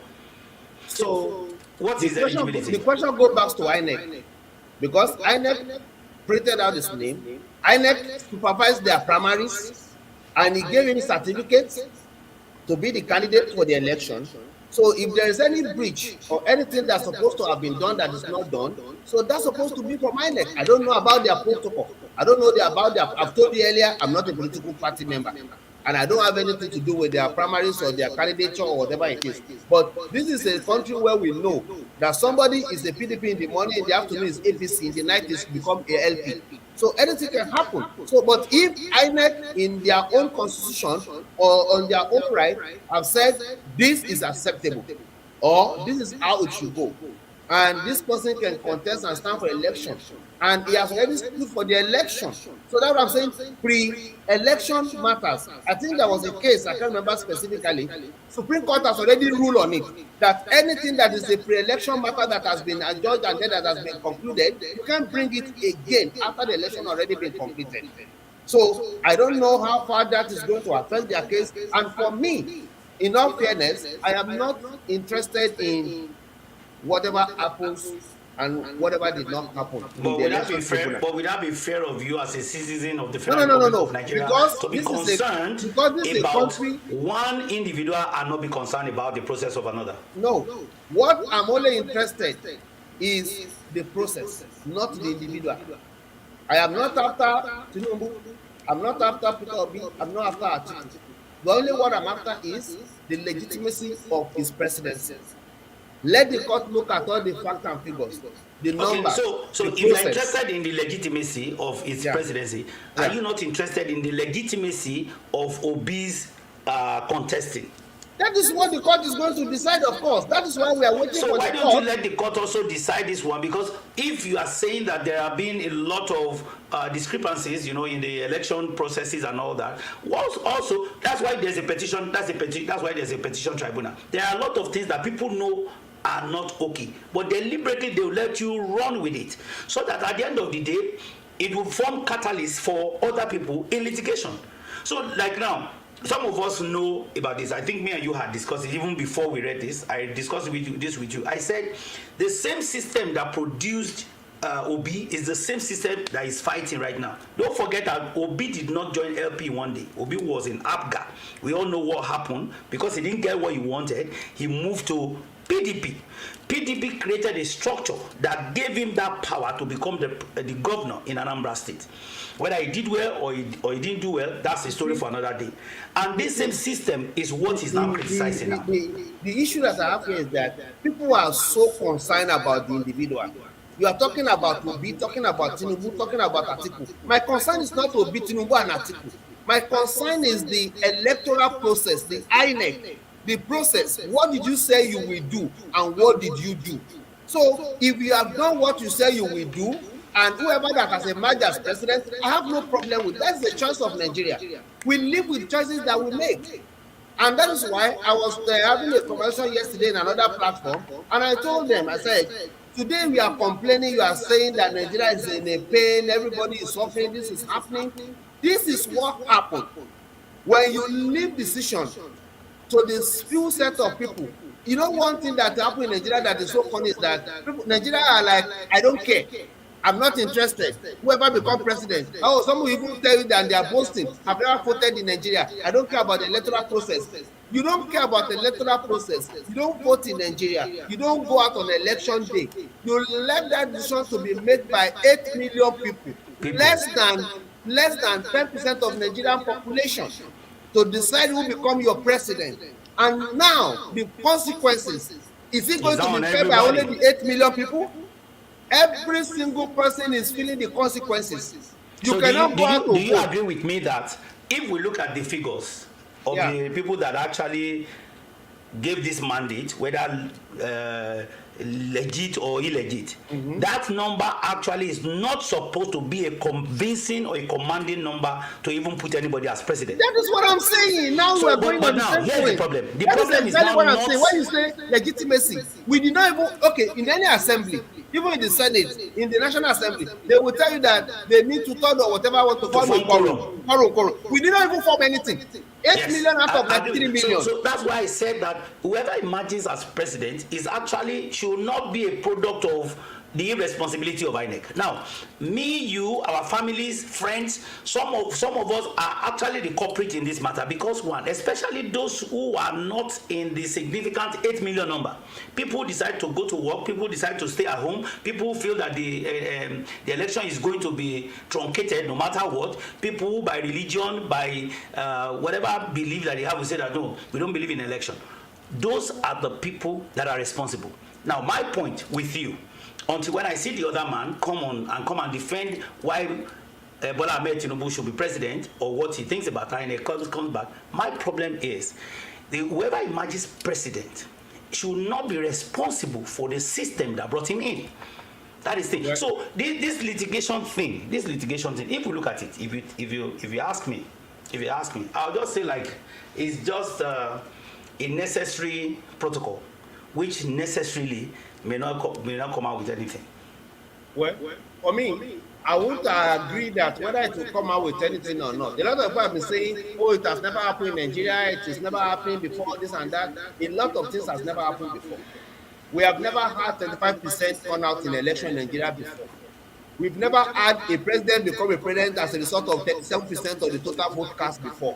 So, what is the eligibility? The question goes back to INEC, because INEC printed out his name, INEC supervised their primaries, and he gave him certificates to be the candidate for the election. So if there is any breach or anything that's supposed to have been done that is not done, so that's supposed to be from INEC. I don't know about their protocol. I don't know about their. I've told you earlier, I'm not a political party member, and I don't have anything to do with their primaries or their candidature or whatever it is. But this is a country where we know that somebody is a PDP in the morning, in the afternoon is APC, in the night is become a LP. So anything can happen. So, but if INEC in their own constitution or on their own right have said this is acceptable or this is how it should go, and this person can contest and stand for election, and he has already stood for the election. So that's what I'm saying. Pre-election matters. I think there was a case, I can't remember specifically. Supreme Court has already ruled on it, that anything that is a pre-election matter that has been adjudged and then that has been concluded, you can't bring it again after the election already been completed. So I don't know how far that is going to affect their case. And for me, in all fairness, I am not interested in whatever happens and whatever did not happen. But would that be fair? But would that be fair of you as a citizen of the No, Federal no, no, Republic no, of Nigeria because to be this is concerned because this is a about country. one individual and not be concerned about the process of another? No, what I'm only interested is the process, not the individual. I am not after Tinubu. I'm not after Peter Obi. I'm not after Atiku. The only what I'm after is the legitimacy of his presidency. Let the court look at all the facts and figures, the numbers. Okay, so if you're interested in the legitimacy of his presidency, are you not interested in the legitimacy of Obi's contesting? That is what the court is going to decide, of course. That is why we are waiting for the court. So why don't you let the court also decide this one? Because if you are saying that there have been a lot of discrepancies, in the election processes and all that, also that's why there's a petition. That's why there's a petition tribunal. There are a lot of things that people know are not okay, but deliberately they will let you run with it, so that at the end of the day, it will form catalyst for other people in litigation. So like now, some of us know about this. I think me and you had discussed it even before we read this. I discussed this with you. I said the same system that produced Obi is the same system that is fighting right now. Don't forget that Obi did not join LP one day. Obi was in APGA. We all know what happened. Because he didn't get what he wanted, he moved to PDP. PDP created a structure that gave him that power to become the governor in Anambra State. Whether he did well or he didn't do well, that's a story for another day. And this same system is what he's now criticizing now. The issue that I have here is that people are so concerned about the individual. You are talking about Obi, talking about Tinubu, talking about Atiku. My concern is not Obi, Tinubu, and Atiku. My concern is the electoral process, the INEC, the process. What did you say you will do, and what did you do? So if you have done what you say you will do, and whoever that has emerged as president, I have no problem with that. That's the choice of Nigeria. We live with choices that we make. And that is why I was having a conversation yesterday in another platform, and I told them, I said, today we are complaining, you are saying that Nigeria is in a pain, everybody is suffering, this is happening. This is what happened when you leave decision to this few set of people. You know, one thing that happened in Nigeria that is so funny is that people, Nigeria are like, I don't care. I'm not interested. Whoever become president. Oh, some will even tell you that they are boasting. I've never voted in Nigeria. I don't care about the electoral process. You don't care about the electoral process. You don't vote in Nigeria. You don't go out on election day. You let that decision to be made by 8 million people. Less than 10% of Nigerian population to decide who become your president. And now the consequences, is it going to be felt by only the 8 million people? Every single person is feeling the consequences. You cannot go out to vote. Do you agree with me that if we look at the figures of the people that actually gave this mandate, whether legit or illegit, that number actually is not supposed to be a convincing or a commanding number to even put anybody as president. That is what I'm saying. Now we are going on the same here's point. the problem. The that problem is exactly is what now I'm saying. When you say legitimacy, we did not even, in any assembly, even in the Senate, in the National Assembly, they will tell you that they need to turn or whatever want to form a quorum. We did not even form anything. 8 million out of 93 million. So that's why I said that whoever emerges as president is actually should not be a product of the irresponsibility of INEC. Now, me, you, our families, friends, some of us are actually the culprit in this matter because one, especially those who are not in the significant 8 million number. People decide to go to work, people decide to stay at home, people feel that the election is going to be truncated no matter what. People by religion, by whatever belief that they have will say that no, we don't believe in election. Those are the people that are responsible. Now, my point with you, until when I see the other man come and defend why Bola Ahmed Tinubu should be president or what he thinks about INEC comes back, my problem is whoever emerges president should not be responsible for the system that brought him in. That is the thing. So this litigation thing, if you look at it, if you ask me, I'll just say like it's just a necessary protocol, which necessarily may not come out with anything. Well, for me, I would agree that whether it will come out with anything or not. A lot of people have been saying, oh, it has never happened in Nigeria, it has never happened before, this and that. A lot of things has never happened before. We have never had 25% turnout in election in Nigeria before. We've never had a president become a president as a result of 37% of the total vote cast before.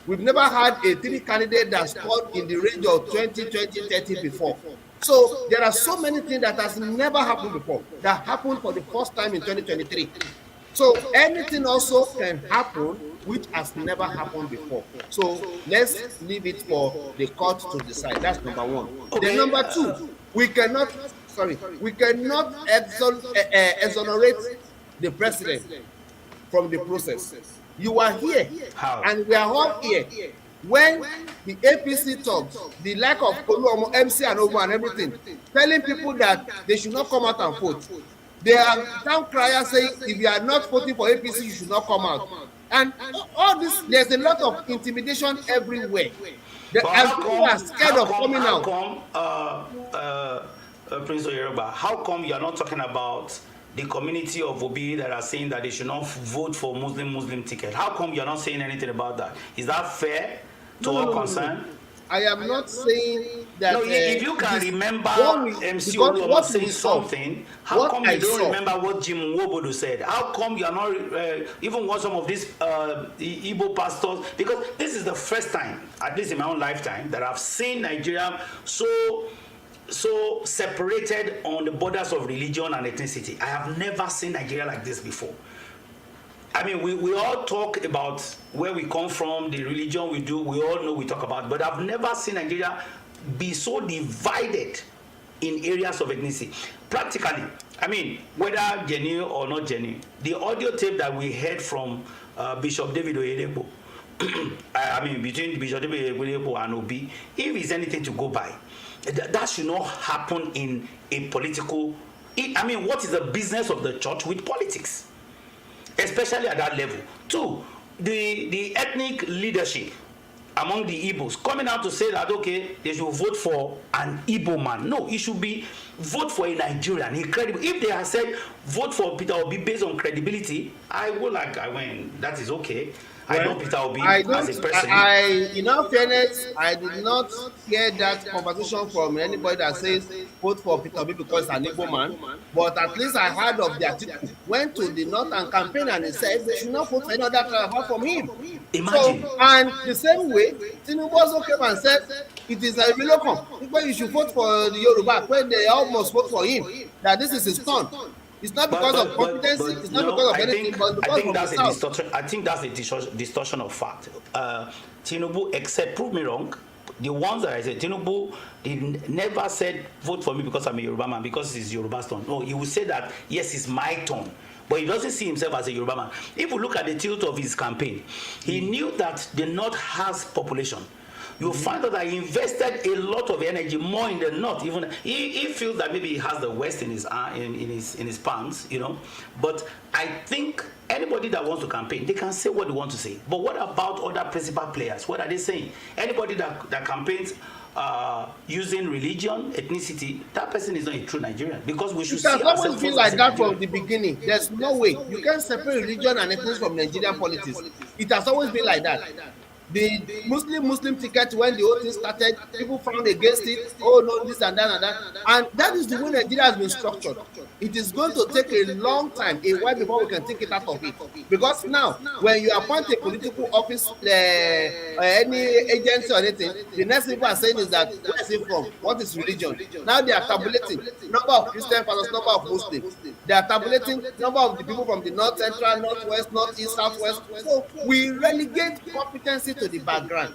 We've never had a 3 candidate that scored in the range of 20, 20, 30 before. So there are so many things that has never happened before that happened for the first time in 2023. So anything also can happen which has never happened before. So let's leave it for the court to decide. That's number one. Okay. Then number two, we cannot exonerate the president from the process. You are here. How? And we are all here. When the APC talks, the lack of MC and Omo and everything, telling people that they should not come out and vote. They are town criers saying if you are not voting for APC, you should not come out. And all this, there's a lot of intimidation everywhere. And people are scared of coming out. Prince Oyeroba, how come you are not talking about the community of Obi that are saying that they should not vote for Muslim ticket? How come you are not saying anything about that? Is that fair to all concerned? I am not saying that. No, if you can remember MC Oluomo saying something, how come you don't remember what Jim Nwobodo said? How come you are not even what some of these Igbo pastors? Because this is the first time, at least in my own lifetime, that I've seen Nigeria so separated on the borders of religion and ethnicity. I have never seen Nigeria like this before. I mean, we all talk about where we come from, the religion we do, we all know we talk about, but I've never seen Nigeria be so divided in areas of ethnicity. Practically, I mean, whether genuine or not genuine, the audio tape that we heard from Bishop David Oyedepo, I mean, between Bishop David Oyedepo and Obi, if it's anything to go by, that should not happen in a political. I mean, what is the business of the church with politics, especially at that level? Two, the ethnic leadership among the Igbos coming out to say that okay, they should vote for an Igbo man. No, it should be vote for a Nigerian, a credible. If they have said vote for Peter Obi based on credibility, I mean, that is okay. Well, I know Peter Obi as a person. In all fairness, I did not hear that conversation from anybody that says vote for Peter Obi because he's an Igbo man. But at least I heard of the article. Went to the Northern campaign and he said they should not vote for any other apart from him. Imagine. So, and the same way, Tinubu also came and said it is a relocum. When you should vote for the Yoruba, when they almost vote for him, that this is his turn. It's not because of competency, it's not because of anything, but because of the South. I think that's a distortion of fact. Tinubu, except, prove me wrong, the ones that I said, Tinubu never said vote for me because I'm a Yoruba man, because it's Yoruba's turn. No, he will say that, yes, it's my turn. But he doesn't see himself as a Yoruba man. If you look at the tilt of his campaign, he knew that the North has population. You'll find out that he invested a lot of energy more in the North. Even he feels that maybe he has the West in his palms, you know. But I think anybody that wants to campaign, they can say what they want to say. But what about other principal players? What are they saying? Anybody that campaigns using religion, ethnicity, that person is not a true Nigerian, because we should see ourselves. It has always been like that from the beginning. There's no way you can separate religion and ethnicity from Nigerian politics. It has always been like that. The Muslim ticket, when the whole thing started, people frowned against it. Oh no, this and that and that. And that is the way Nigeria has been structured. It is going to take a long time, a while before we can take it out of it. Because now, when you appoint a political office, any agency or anything, the next thing people are saying is that, where is it from? What is religion? Now they are tabulating number of Christian versus number of Muslims. They are tabulating number of the people from the North Central, Northwest, Northeast, Southwest. So we relegate competency to the background.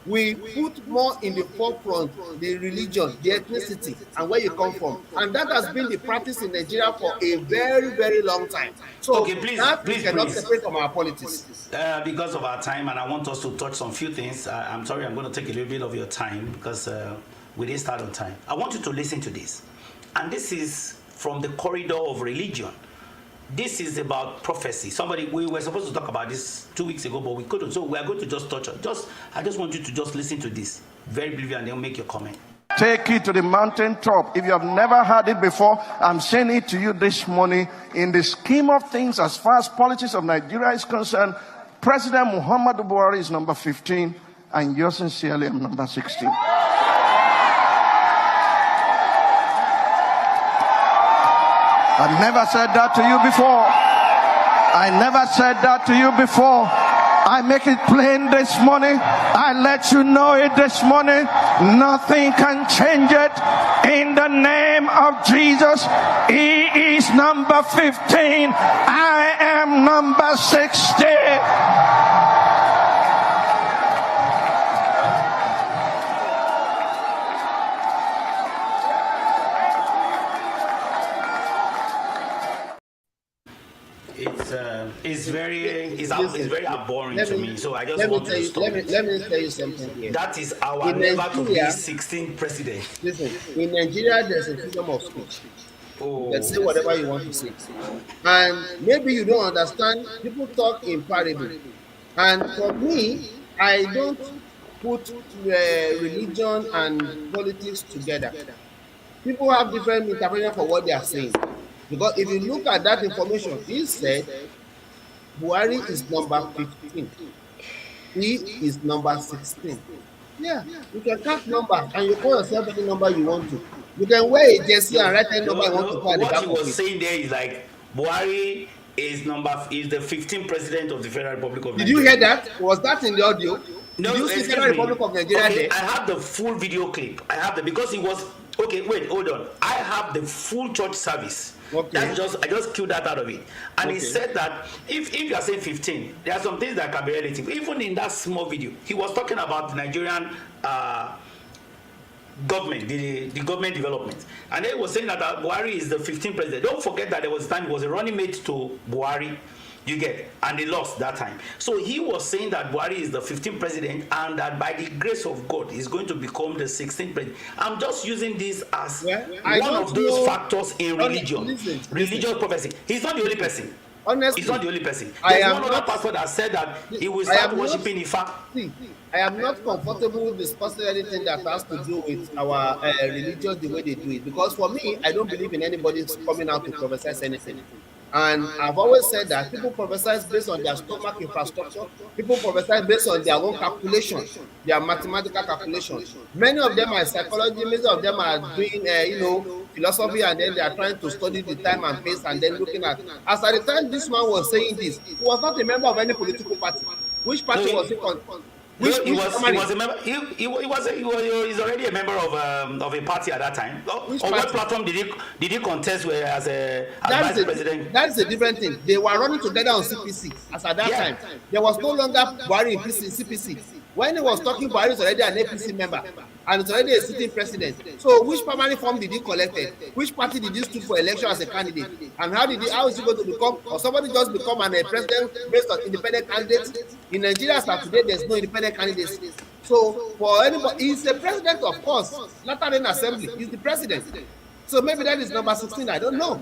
We put more in the forefront the religion, the ethnicity, and where you come from. And that has been the practice in Nigeria for a very, very long time. So okay, please, we cannot separate from our politics. Because of our time, and I want us to touch on few things. I'm sorry, I'm going to take a little bit of your time because we didn't start on time. I want you to listen to this. And this is from the corridor of religion. This is about prophecy. We were supposed to talk about this 2 weeks ago, but we couldn't. So we are going to just touch on. I just want you to just listen to this very briefly, and then make your comment. Take it to the mountaintop. If you have never heard it before, I'm saying it to you this morning. In the scheme of things, as far as politics of Nigeria is concerned, President Muhammadu Buhari is number 15, and yours sincerely, I'm number 16. I've never said that to you before. I never said that to you before. I make it plain this morning. I let you know it this morning. Nothing can change it. In the name of Jesus, he is number 15. I am number 16. It's very abhorring to me. So I just want to stop. Let me tell you something here. That is our never to be 16th president. Listen, in Nigeria, there's a freedom of speech. Oh. You can say whatever you want to say. And maybe you don't understand, people talk in parable. And for me, I don't put religion and politics together. People have different interpretations for what they are saying. Because if you look at that information, he said Buhari is number 15. He is number 16. Yeah, you can count number and you call yourself any number you want to. You can wear a jersey and write any number you want to call. What he was saying there is like Buhari is the 15th president of the Federal Republic of Nigeria. Did you hear that? Was that in the audio? No, Did you see Federal Republic of Nigeria okay, there? I have the full video clip. I have because it was okay. Wait, hold on. I have the full church service. Okay. I just killed that out of it. And okay. He said that if you are saying 15, there are some things that can be relative. Even in that small video, he was talking about the Nigerian government, the government development. And he was saying that Buhari is the 15th president. Don't forget that there was a time he was a running mate to Buhari. You get, and they lost that time. So he was saying that Buhari is the 15th president and that by the grace of God, he's going to become the 16th president. I'm just using this as one of those factors in religion, religious prophecy. He's not the only person. Honestly, he's not the only person. There's one other pastor that said that he will start worshiping Ifa. I am not comfortable with discussing anything that has to do with our religion the way they do it. Because for me, I don't believe in anybody coming out to prophesy anything. And I've always said that people prophesy based on their stomach infrastructure. People prophesy based on their own calculations, their mathematical calculations. Many of them are psychology, many of them are doing, philosophy, and then they are trying to study the time and pace, and then looking at. As at the time this man was saying this, he was not a member of any political party. Which party was he on? He was a member. He's already a member of a party at that time. On what platform did he contest as vice president? That is a different thing. They were running together on CPC as at that time. There was no longer Buhari in CPC. When he was talking, Buhari is already an APC member and it's already a sitting president. So which primary form did he collect? Which party did he stood for election as a candidate? And how is he going to become, or somebody just become a president based on independent candidates? In Nigeria as of today, there's no independent candidates. So for anybody, he's the president, of course. Lateran Assembly, he's the president. So maybe that is number 16, I don't know.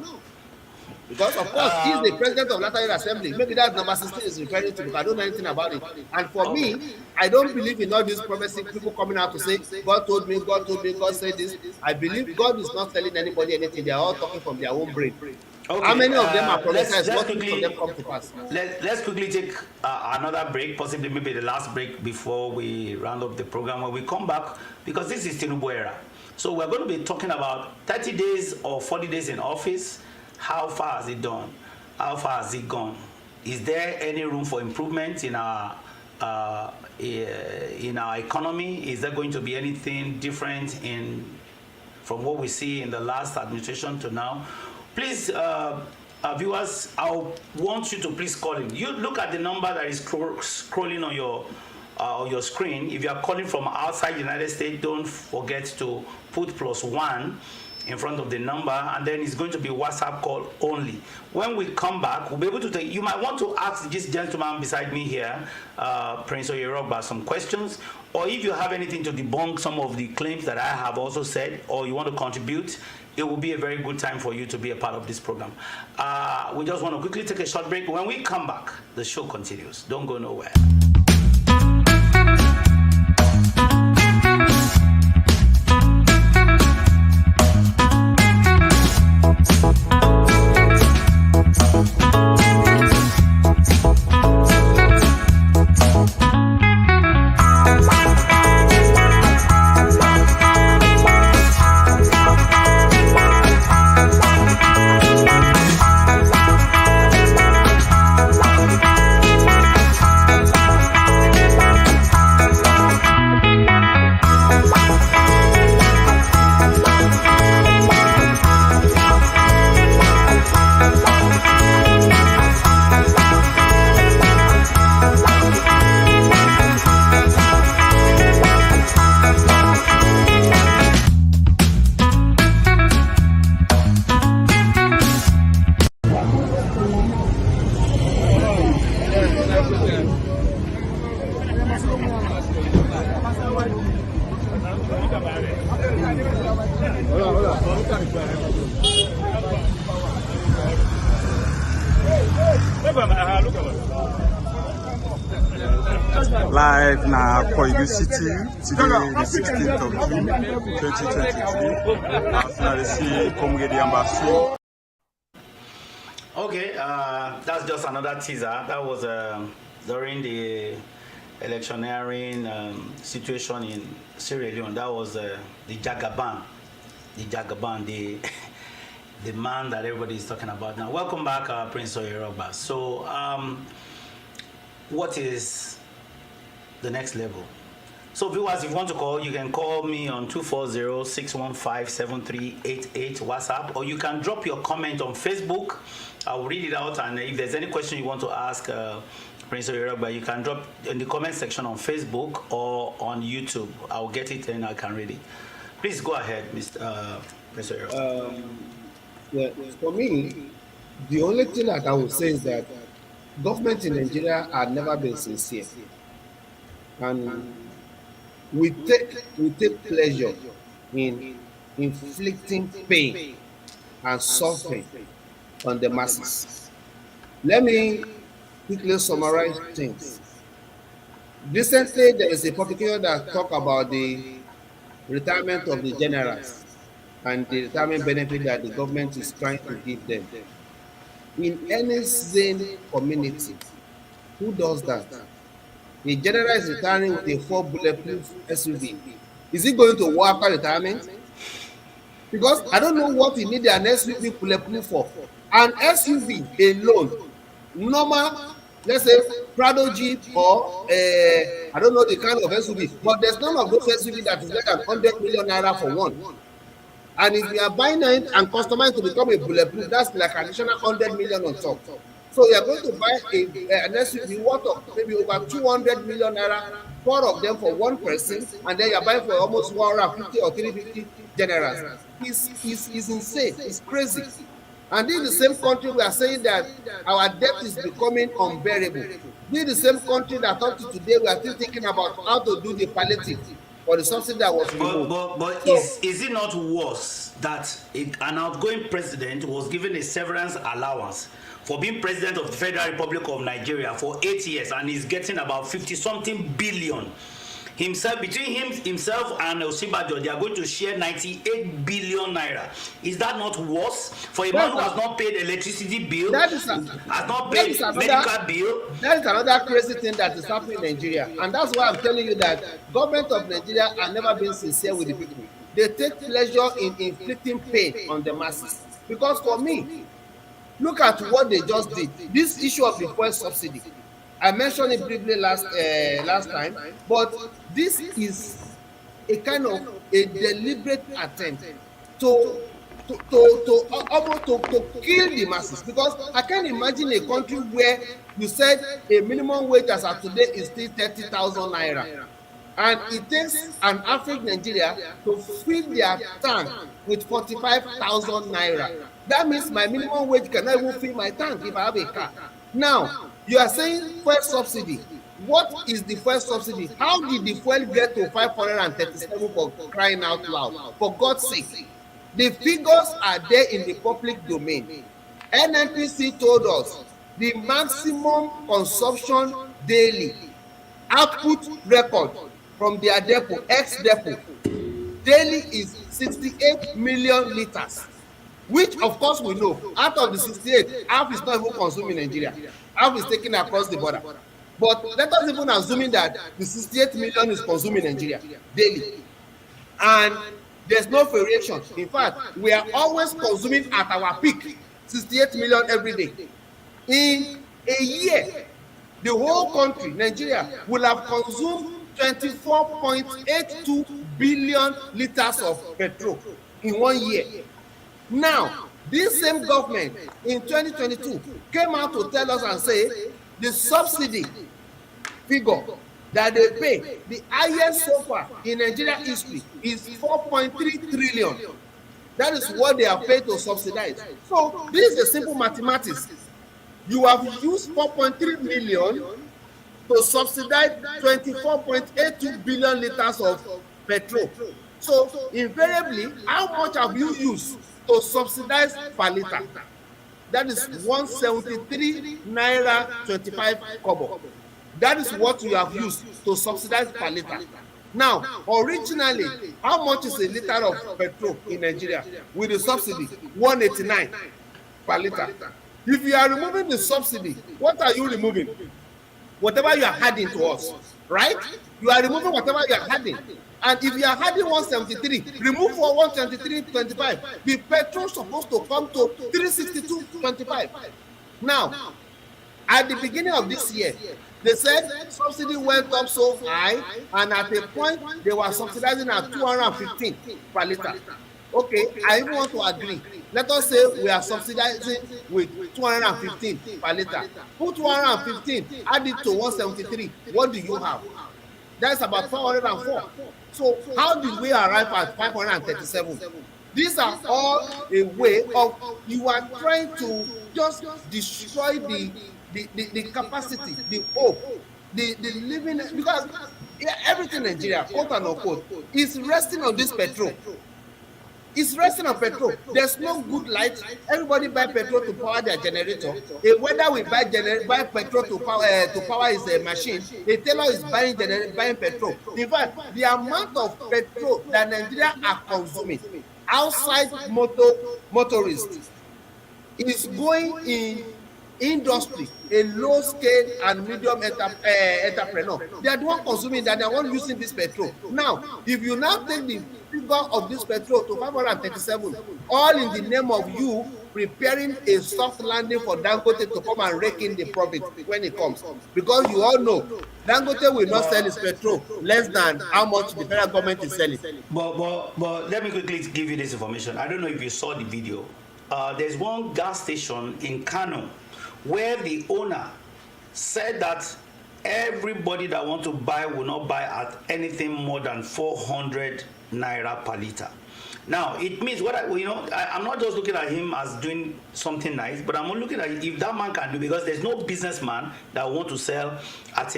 Because of course he's the president of Lateran Assembly. Maybe that number 16 is referring to, because I don't know anything about it. And for me, I don't believe in all these prophecy people coming out to say, God told me, God said this. I believe God is not telling anybody anything. They are all talking from their own brain. Okay, how many of them are prophesied? What of them come to pass? Let's quickly take another break, possibly maybe the last break before we round up the program. When we come back, because this is Tinubu era, so we're going to be talking about 30 days or 40 days in office. How far has it done? How far has it gone? Is there any room for improvement in our economy? Is there going to be anything different from what we see in the last administration to now? Please, viewers, I want you to please call in. You look at the number that is scrolling on your screen. If you are calling from outside the United States, don't forget to put +1. in front of the number, and then it's going to be WhatsApp call only. When we come back, we'll be able to take, you might want to ask this gentleman beside me here, Prince Oyeroba, some questions, or if you have anything to debunk some of the claims that I have also said, or you want to contribute, it will be a very good time for you to be a part of this program. We just want to quickly take a short break. When we come back, the show continues. Don't go nowhere. Live na Koigi City, today the 16th of June 2023. Nationality Komugedi Embassy. Okay, that's just another teaser. That was during the electioneering situation in Sierra Leone. That was the Jagaban, the man that everybody is talking about now. Welcome back, Prince Oyeroba. So, what is the next level? So viewers, if you want to call, you can call me on 240-615-7388 WhatsApp, or you can drop your comment on Facebook. I'll read it out, and if there's any question you want to ask Prince Oyeroba, you can drop in the comment section on Facebook or on YouTube. I'll get it and I can read it. Please go ahead, Mr. Prince Oyeroba. For me, the only thing that I would say is that government in Nigeria have never been sincere, and we take pleasure in inflicting pain and suffering on the masses. Let me quickly summarize things. Recently, there is a publication that talk about the retirement of the generals and the retirement benefit that the government is trying to give them. In any sane community, who does that? The general is retiring with a 4 bulletproof SUV. Is he going to work after retirement? Because I don't know what he need an SUV bulletproof for. An SUV alone, normal, let's say Prado Jeep or I don't know the kind of SUV, but there's none of those SUV that is less than 100 million naira for one. And if you are buying it and customizing to become a bulletproof, that's like an additional 100 million on top. So you are going to buy an SUV worth of maybe over 200 million naira, 4 of them for one person, and then you are buying for almost 150 or 350 generals. It's insane. It's crazy. And this is the same country we are saying that our debt is becoming unbearable. This is the same country that up to today we are still thinking about how to do the palliative or the subsidy that was removed. But is it not worse that an outgoing president was given a severance allowance for being president of the Federal Republic of Nigeria for 8 years, and he's getting about 50-something billion? Between himself and Osinbajo, they are going to share 98 billion naira. Is that not worse for a man who has not paid electricity bill, has not paid medical bill? That is another crazy thing that is happening in Nigeria, and that's why I'm telling you that government of Nigeria have never been sincere with the people. They take pleasure in inflicting pain on the masses. Because for me, look at what they just did. This issue of the fuel subsidy, I mentioned it briefly last time, but this is a kind of a deliberate attempt to kill the masses. Because I can't imagine a country where you said a minimum wage as of today is still 30,000 naira. And it takes an average Nigeria to fill their tank with 45,000 naira. That means my minimum wage cannot even fill my tank if I have a car. Now, you are saying fuel subsidy. What is the fuel subsidy? How did the fuel get to 537 for crying out loud? For God's sake. The figures are there in the public domain. NNPC told us the maximum consumption daily output record from their depot, ex-depot, daily is 68 million liters, which of course we know, out of the 68, half is not even consumed in Nigeria, half is taken across the border. But let us even assuming that the 68 million is consumed in Nigeria daily, and there's no variation. In fact, we are always consuming at our peak, 68 million every day. In a year, the whole country, Nigeria, will have consumed 24.82 billion liters of petrol in 1 year. Now, this same government in 2022 came out to tell us and say the subsidy figure that they pay, the highest so far in Nigeria history, is 4.3 trillion. That is what they have paid to subsidize. So this is a simple mathematics. You have used 4.3 million to subsidize 24.82 billion liters of petrol. So invariably, how much have you used to subsidize per liter? That is 173 naira 25 kobo. That is what you have used to subsidize per liter. Now, originally, how much is a liter of petrol in Nigeria with the subsidy? 189 per liter. If you are removing the subsidy, what are you removing? Whatever you are adding to us, right? You are removing whatever you are adding. And if you are adding 173, remove for 123.25. The petrol is supposed to come to 362.25. Now, at the beginning of this year, they said subsidy went up so high, and at a point they were subsidizing at 215 per liter. Okay, I even want to agree. Let us say we are subsidizing with 215 per liter. Put 215, add it to 173. What do you have? That's about 404. So how did we arrive at 537? These are all a way of, you are trying to just destroy the capacity, the hope, the living, because everything in Nigeria, quote and unquote, is resting on this petrol. It's resting on petrol. There's no good light. Everybody buy petrol to power their generator. Whether we buy petrol to power his machine, a tailor is buying petrol. In fact, the amount of petrol that Nigeria are consuming outside motorists is going in industry, a low scale and medium entrepreneur. They are the one consuming that, they are one using this petrol. Now, if you now take the figure of this petrol to 537, all in the name of you preparing a soft landing for Dangote to come and rake in the profit when it comes. Because you all know, Dangote will not sell his petrol less than how much the federal government is selling. But let me quickly give you this information. I don't know if you saw the video. There's one gas station in Kano where the owner said that everybody that want to buy will not buy at anything more than 400 naira per liter. Now, it means I'm not just looking at him as doing something nice, but I'm looking at if that man can do, because there's no businessman that want to sell at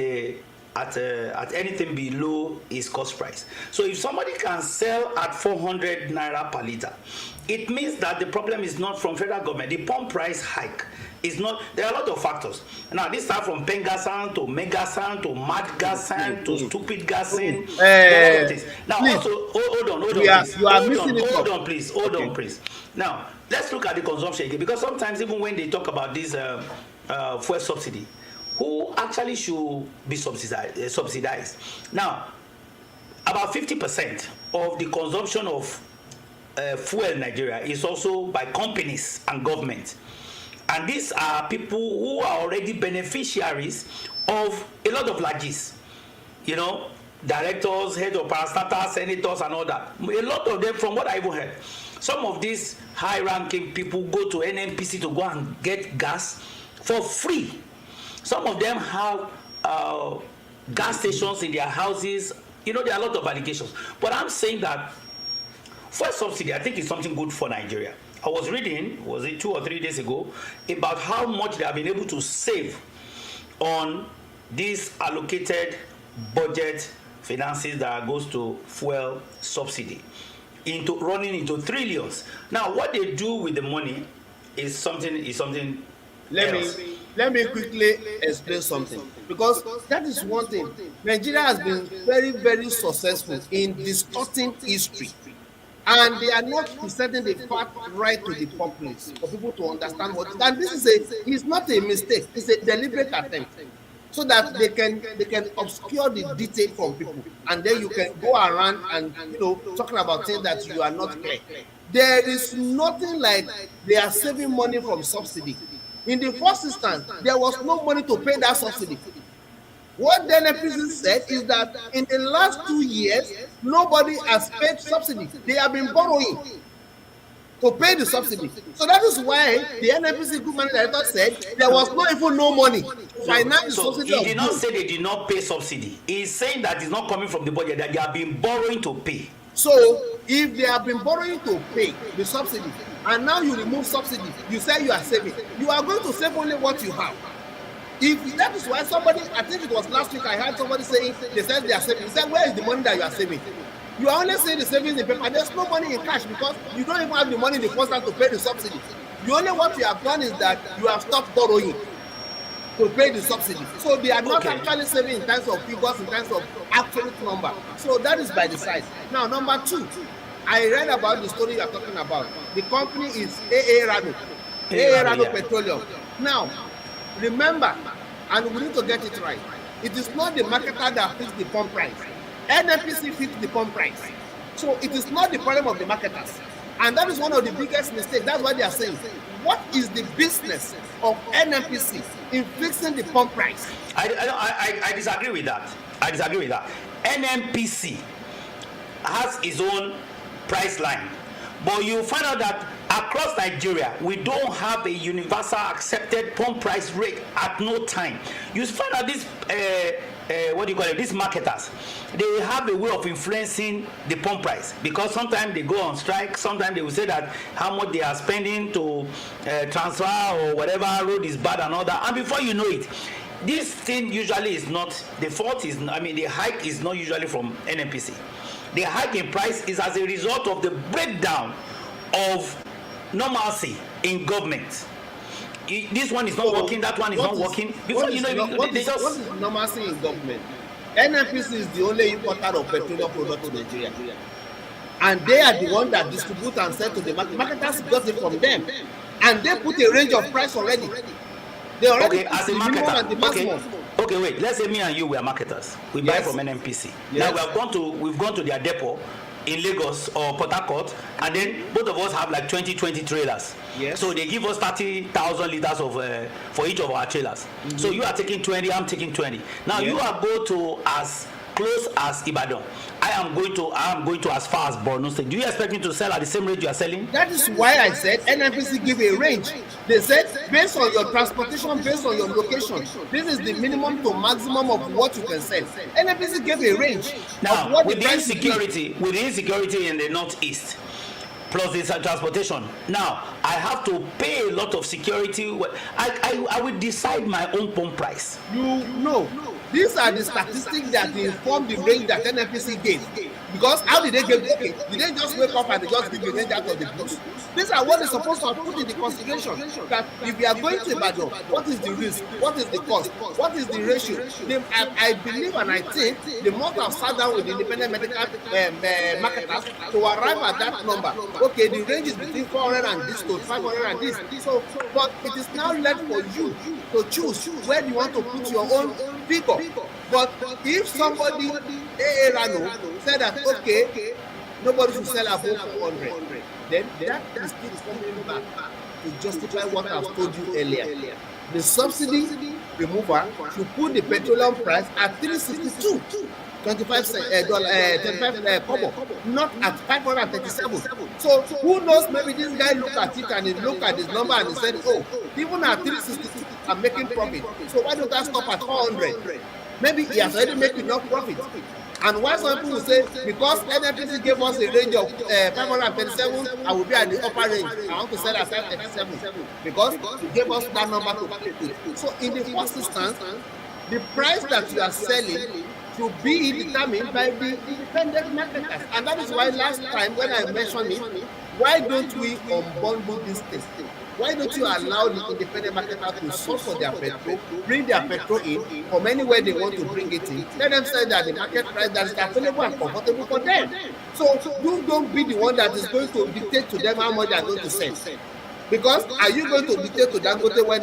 anything below his cost price. So if somebody can sell at 400 naira per liter, it means that the problem is not from federal government. The pump price hike is not. There are a lot of factors. Now, this start from Pengasan to Megasan to Mad Gasan to Stupid Gasan. Now, please. Also, hold on, please. Hold on, please. Now, let's look at the consumption again, because sometimes even when they talk about this fuel subsidy, who actually should be subsidized? Now, about 50% of the consumption of fuel in Nigeria is also by companies and government. And these are people who are already beneficiaries of a lot of largesse. Directors, head of parastatals, senators, and all that. A lot of them, from what I even heard, some of these high-ranking people go to NNPC to go and get gas for free. Some of them have gas stations in their houses, there are a lot of allegations. But I'm saying that fuel subsidy, I think, is something good for Nigeria. I was reading, was it 2 or 3 days ago, about how much they have been able to save on this allocated budget finances that goes to fuel subsidy, running into trillions. Now, what they do with the money is something else. Let me quickly explain something, because that is one thing. Nigeria has been very, very successful in distorting history, and they are not presenting the fact right to the populace for people to understand what. And this is not a mistake; it's a deliberate attempt, so that they can obscure the detail from people, and then you can go around and talking about things that you are not clear. There is nothing like they are saving money from subsidy. In the first instance, there was no money to pay that subsidy. What the NNPC said is that in the last 2 years, nobody has paid subsidy. They have been borrowing to pay the subsidy. So that is why the NNPC Group Managing Director said there was no money to finance the subsidy. He did not say they did not pay subsidy. He's saying that it's not coming from the budget, that they have been borrowing to pay. So if they have been borrowing to pay the subsidy, and now you remove subsidy, you say you are saving, you are going to save only what you have. If that is why somebody, I think it was last week, I heard somebody saying they said they are saving. He said, where is the money that you are saving? You are only saying the savings in paper. There's no money in cash because you don't even have the money in the first time to pay the subsidy. The only what you have done is that you have stopped borrowing to pay the subsidy. So they are not actually saving in terms of figures, in terms of absolute number. So that is by the side. Now, number 2. I read about the story you are talking about. The company is AA Rano. AA Rano Petroleum. Now, remember, and we need to get it right. It is not the marketer that fixed the pump price. NNPC fixed the pump price. So it is not the problem of the marketers. And that is one of the biggest mistakes. That's why they are saying, what is the business of NNPC in fixing the pump price? I disagree with that. NNPC has its own price line, but you find out that across Nigeria we don't have a universal accepted pump price rate at no time. You find out this these marketers, they have a way of influencing the pump price, because sometimes they go on strike, sometimes they will say that how much they are spending to transfer or whatever road is bad and all that, and before you know it, this thing usually is not, the fault is, the hike is not usually from NNPC. The hike in price is as a result of the breakdown of normalcy in government. This one is not working, that one is not working. Before you know, what is normalcy in government? NNPC is the only importer of petroleum products to Nigeria, and they are the one that distribute and sell to the market. Marketers got it from them, and they put a range of price already. They already as a marketer. Okay, wait. Let's say me and you were marketers. We buy from NNPC. Now we've gone to their depot in Lagos or Port Harcourt, and then both of us have like 20 trailers. Yes. So they give us 30,000 liters of for each of our trailers. Mm-hmm. So you are taking 20, I'm taking 20. Now you are going to as close as Ibadan. I am going to as far as Borno State. Do you expect me to sell at the same rate you are selling? That is why I said NNPC give a range. They said based on your transportation, based on your location, this is the minimum to maximum of what you can sell. NNPC gave a range. Now, with the insecurity in the northeast, plus the transportation, now I have to pay a lot of security. I will decide my own pump price. These are the statistics that inform the range that NNPC gave. Because how did they give it? Okay, did they just wake up and they just give the range out of the blues? These are what they're supposed to put in the consideration. That if we are going to Ibadan, what is the risk? What is the cost? What is the ratio? I believe and I think they must have sat down with the independent medical marketers to arrive at that number. Okay, the range is between 400 and this to 500 and this. So, but it is now left for you to choose where you want to put your own figure. But if somebody, AA Rano, said that, okay, nobody should sell above 400, then that is still coming back to justify what I've told you earlier. The subsidy remover should put the petroleum price at 362. 25 kobo, not at 537. So who knows, maybe this guy looked at it and he looked at his number and he said, oh, even at 362 I'm making profit, so why don't I stop at 400? Maybe he has already made enough profit. And why some people will say, because NNPC gave us a range of 537, I will be at the upper range. I want to sell at 537 because you gave us that number to play with. So in the first instance, the price that you are selling should be determined by the independent marketers. And that is why last time when I mentioned it, why don't we unbundle this thing? Why don't you allow the independent marketers to source for their petrol, bring their petrol in from anywhere they want to bring it in, let them say that the market price that is available and comfortable for them. So you don't be the one that is going to dictate to them how much they are going to sell. Because are you going to dictate to Dangote when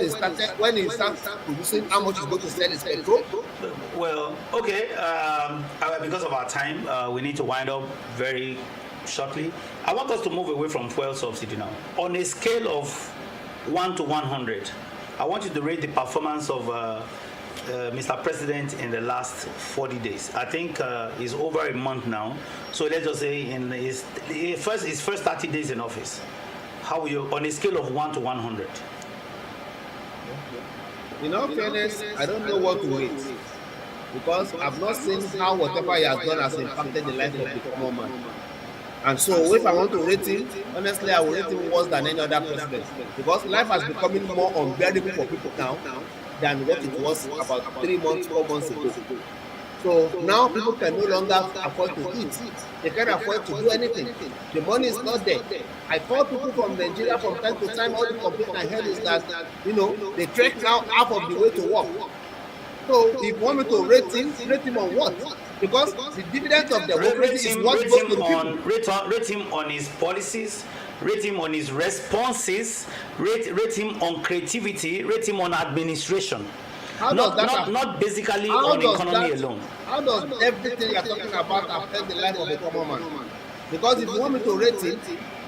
he starts producing how much he's going to sell his petrol? Well, okay. Because of our time, we need to wind up very shortly. I want us to move away from fuel subsidy now. On a scale of 1 to 100, I want you to rate the performance of Mr. President in the last 40 days. I think it's over a month now. So let's just say in his first 30 days in office. How will you, on a scale of 1 to 100? In all fairness, I don't know what to rate. Because I've not seen how whatever he has done has impacted the life of the common man. And so if I want to rate him, honestly, I will rate him worse than any other president. Because life has becoming more unbearable for people now than what it was about 3 months, 4 months ago. So now people can no longer afford to eat. They can't afford to do anything. The money is not there. I call people from Nigeria from time to time. All the complaint I heard is that, they trek now half of the way to work. So if you want me to rate him on what? Because the dividend of democracy is what goes to the people. Rate him on his policies, rate him on his responses, rate him on creativity, rate him on administration. Not basically on economy alone. How does everything you are talking about affect the life of a common man? Because if you want me to rate it,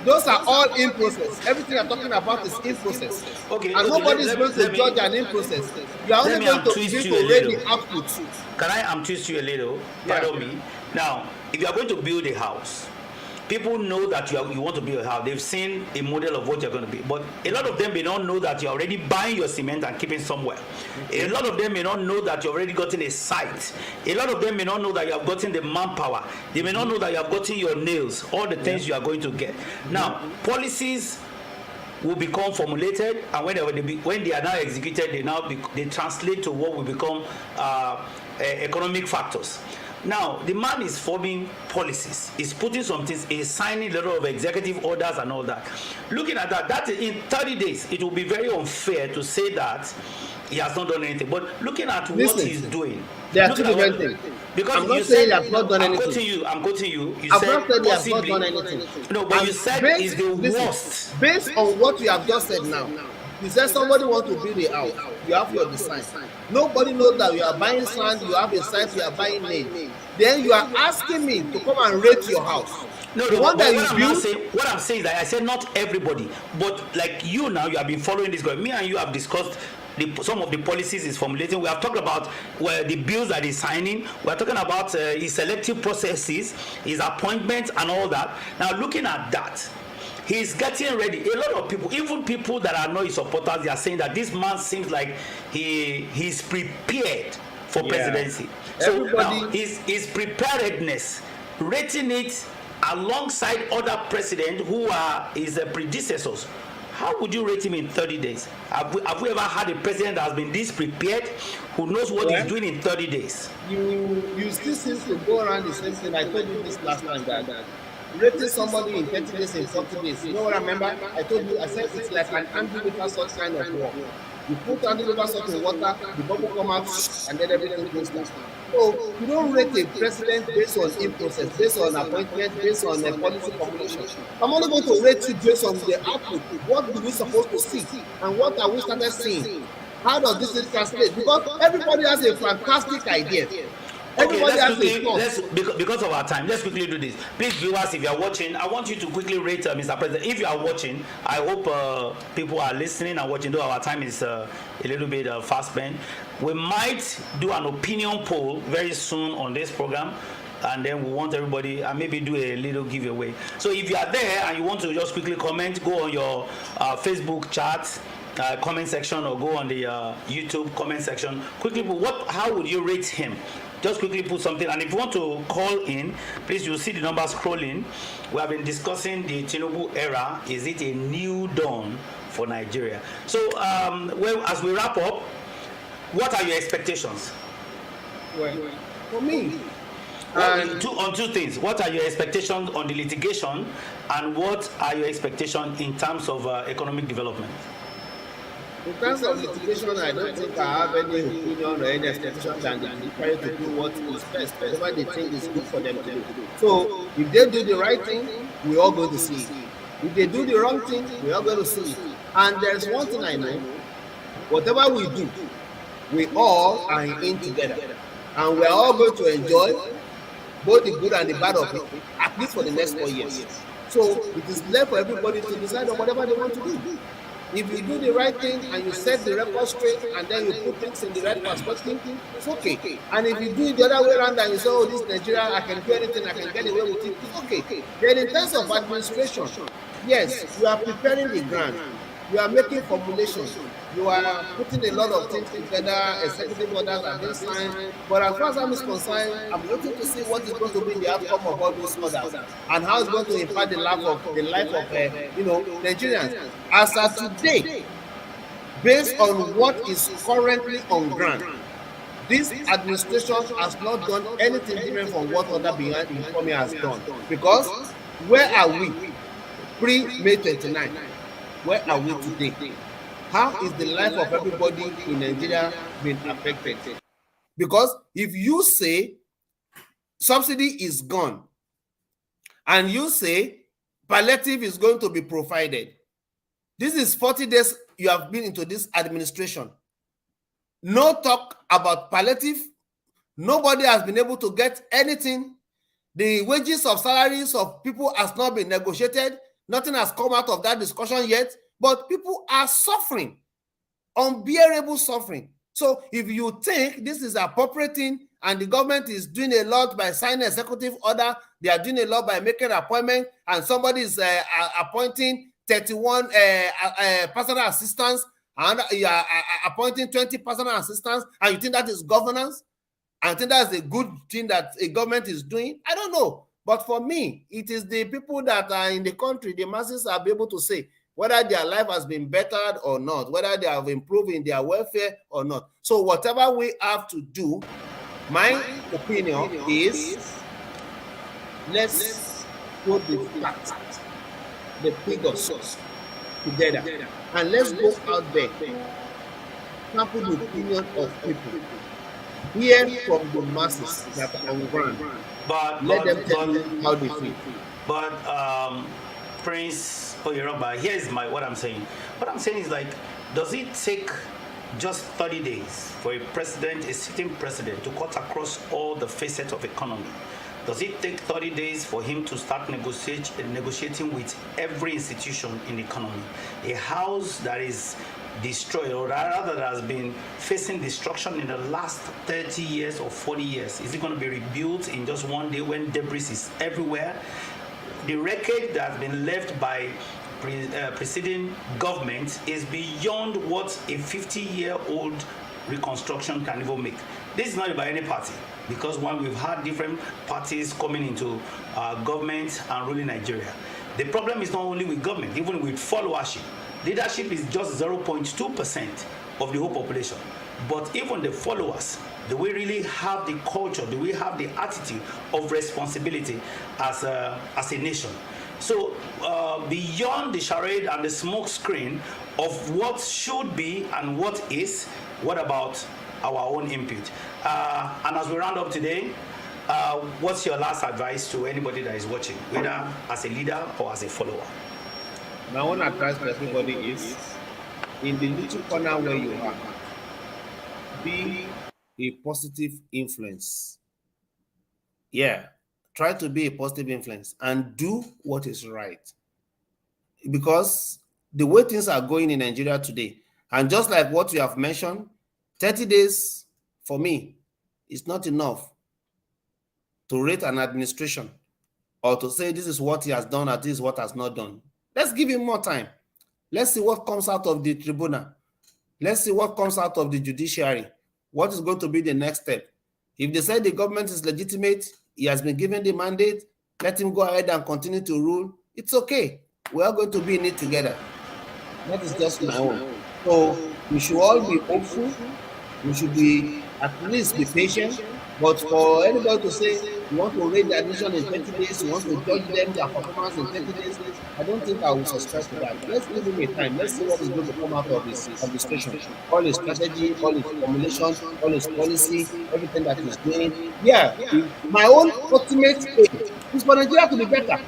those are all in process. Everything you are talking about is in process. Okay. And nobody is going to judge an in process. You are only going to begin to rate the output. Can I twist you a little? Pardon me. Now, if you are going to build a house, people know that you want to build a house. They've seen a model of what you're going to be. But a lot of them may not know that you're already buying your cement and keeping somewhere. A lot of them may not know that you've already gotten a site. A lot of them may not know that you have gotten the manpower. They may not know that you have gotten your nails, all the things you are going to get. Now, policies will become formulated, and when they are now executed, they translate to what will become economic factors. Now, the man is forming policies, he's putting some things, he's signing a lot of executive orders and all that. Looking at that in 30 days, it will be very unfair to say that he has not done anything. But looking at what he's doing, there are two different things. Because I'm not saying he has not done anything. I'm quoting you. I've not said he has not done anything. No, but you said it's the worst. Based on what you have just said now, you said somebody wants to build a house, you have your design. Nobody knows that you are buying sand, you have a site, you are buying nail. Then you are asking me to come and rate your house. No, the one that you build. What I'm saying is that I said not everybody, but like you now, you have been following this guy. Me and you have discussed some of the policies he's formulating. We have talked about the bills that he's signing. We are talking about his selective processes, his appointments, and all that. Now, looking at that, he's getting ready. A lot of people, even people that are not his supporters, they are saying that this man seems like he's prepared for presidency. So now his preparedness, rating it alongside other presidents who are his predecessors. How would you rate him in 30 days? Have we ever had a president that has been this prepared, who knows what he's doing in 30 days? You still seem to go around the same thing. I told you this last time that rating somebody in 30 days, in 40 days. You know what I remember? I told you, I said it's like an anti-liver salt kind of work. You put anti-liver salt in water, the bubble come out, and then everything goes down. So you don't rate a president based on in-process, based on appointment, based on a policy formulation. I'm only going to rate you based on the output. What do we supposed to see? And what are we started seeing? How does this thing translate? Because everybody has a fantastic idea. Okay, because of our time, let's quickly do this. Please, viewers, if you are watching, I want you to quickly rate Mr. President. If you are watching, I hope people are listening and watching, though our time is a little bit fast spent. We might do an opinion poll very soon on this program, and then we want everybody and maybe do a little giveaway. So if you are there and you want to just quickly comment, go on your Facebook chat comment section, or go on the YouTube comment section. Quickly, how would you rate him? just quickly put something. And if you want to call in, please, you'll see the number scrolling. We have been discussing the Tinubu era. Is it a new dawn for Nigeria? So, well, as we wrap up, what are your expectations? Well, for me, on two things. What are your expectations on the litigation, and what are your expectations in terms of economic development? in terms of litigation, I don't think I have any opinion or any expectation than the judiciary to do what is best, whatever they think is good for them to do. So, if they do the right thing, we all going to see it. If they do the wrong thing, we all going to see it. And there's one thing I know: whatever we do, we all are in together, and we are all going to enjoy both the good and the bad of it, at least for the next 4 years. So it is left for everybody to decide on whatever they want to do. If you do the right thing and you set the record straight and then you put things in the right perspective, it's okay. And if you do it the other way around and you say, oh, this Nigeria, I can do anything, I can get away with it, it's okay. Then in terms of administration, yes, you are preparing the ground, you are making formulations, you are putting a lot of things together, executive orders are being signed. But as far as I'm concerned, I'm looking to see what is going to be the outcome of all those orders and how it's going to impact the life of Nigerians. As of today, based on what is currently on ground, this administration has not done anything different from what other before me has done. Because where are we pre-May 29? Where are we today? How is the life of everybody in Nigeria being affected? Because if you say subsidy is gone and you say palliative is going to be provided, this is 40 days you have been into this administration. No talk about palliative. Nobody has been able to get anything. The wages of salaries of people has not been negotiated. Nothing has come out of that discussion yet. But people are suffering, unbearable suffering. So if you think this is appropriating and the government is doing a lot by signing executive order, they are doing a lot by making an appointment, and somebody is appointing 31 personal assistants, and you are appointing 20 personal assistants, and you think that is governance? I think that's a good thing that a government is doing? I don't know. But for me, it is the people that are in the country, the masses, are able to say whether their life has been bettered or not, whether they have improved in their welfare or not. So whatever we have to do, my opinion is, let's put the facts, the figures together, and let's go out there, sample the opinion of people, hear from the masses that are on ground, let them tell you how they feel. But Prince Oyeroba, here's what I'm saying. What I'm saying is, like, does it take just 30 days for a sitting president, to cut across all the facets of economy? Does it take 30 days for him to start negotiating with every institution in the economy? A house that is destroyed, or rather that has been facing destruction in the last 30 years or 40 years, is it going to be rebuilt in just one day when debris is everywhere? The wreckage that has been left by preceding government is beyond what a 50-year-old reconstruction can even make. This is not about any party, because we've had different parties coming into government and ruling Nigeria. The problem is not only with government, even with followership. Leadership is just 0.2% of the whole population. But even the followers, do we really have the culture, do we have the attitude of responsibility as a nation? So beyond the charade and the smoke screen of what should be and what is, what about our own input? And as we round up today, what's your last advice to anybody that is watching, whether as a leader or as a follower? My own advice to everybody is, in the little corner where you are, be a positive influence. Yeah, try to be a positive influence and do what is right. Because the way things are going in Nigeria today, and just like what you have mentioned, 30 days for me is not enough to rate an administration or to say this is what he has done or this is what has not done. Let's give him more time. Let's see what comes out of the tribunal. Let's see what comes out of the judiciary. What is going to be the next step? If they say the government is legitimate, he has been given the mandate, let him go ahead and continue to rule. It's okay. We are going to be in it together. That is just my own. So we should all be hopeful. We should be at least be patient. But for anybody to say you want to raise the admission in 30 days, you want to judge them their performance in 30 days, I don't think I will subscribe to that. Let's give him a time. Let's see what is going to come out of this administration. All his strategy, all his formulation, all his policy, everything that he's doing. Yeah, my own ultimate aim is for Nigeria to be better.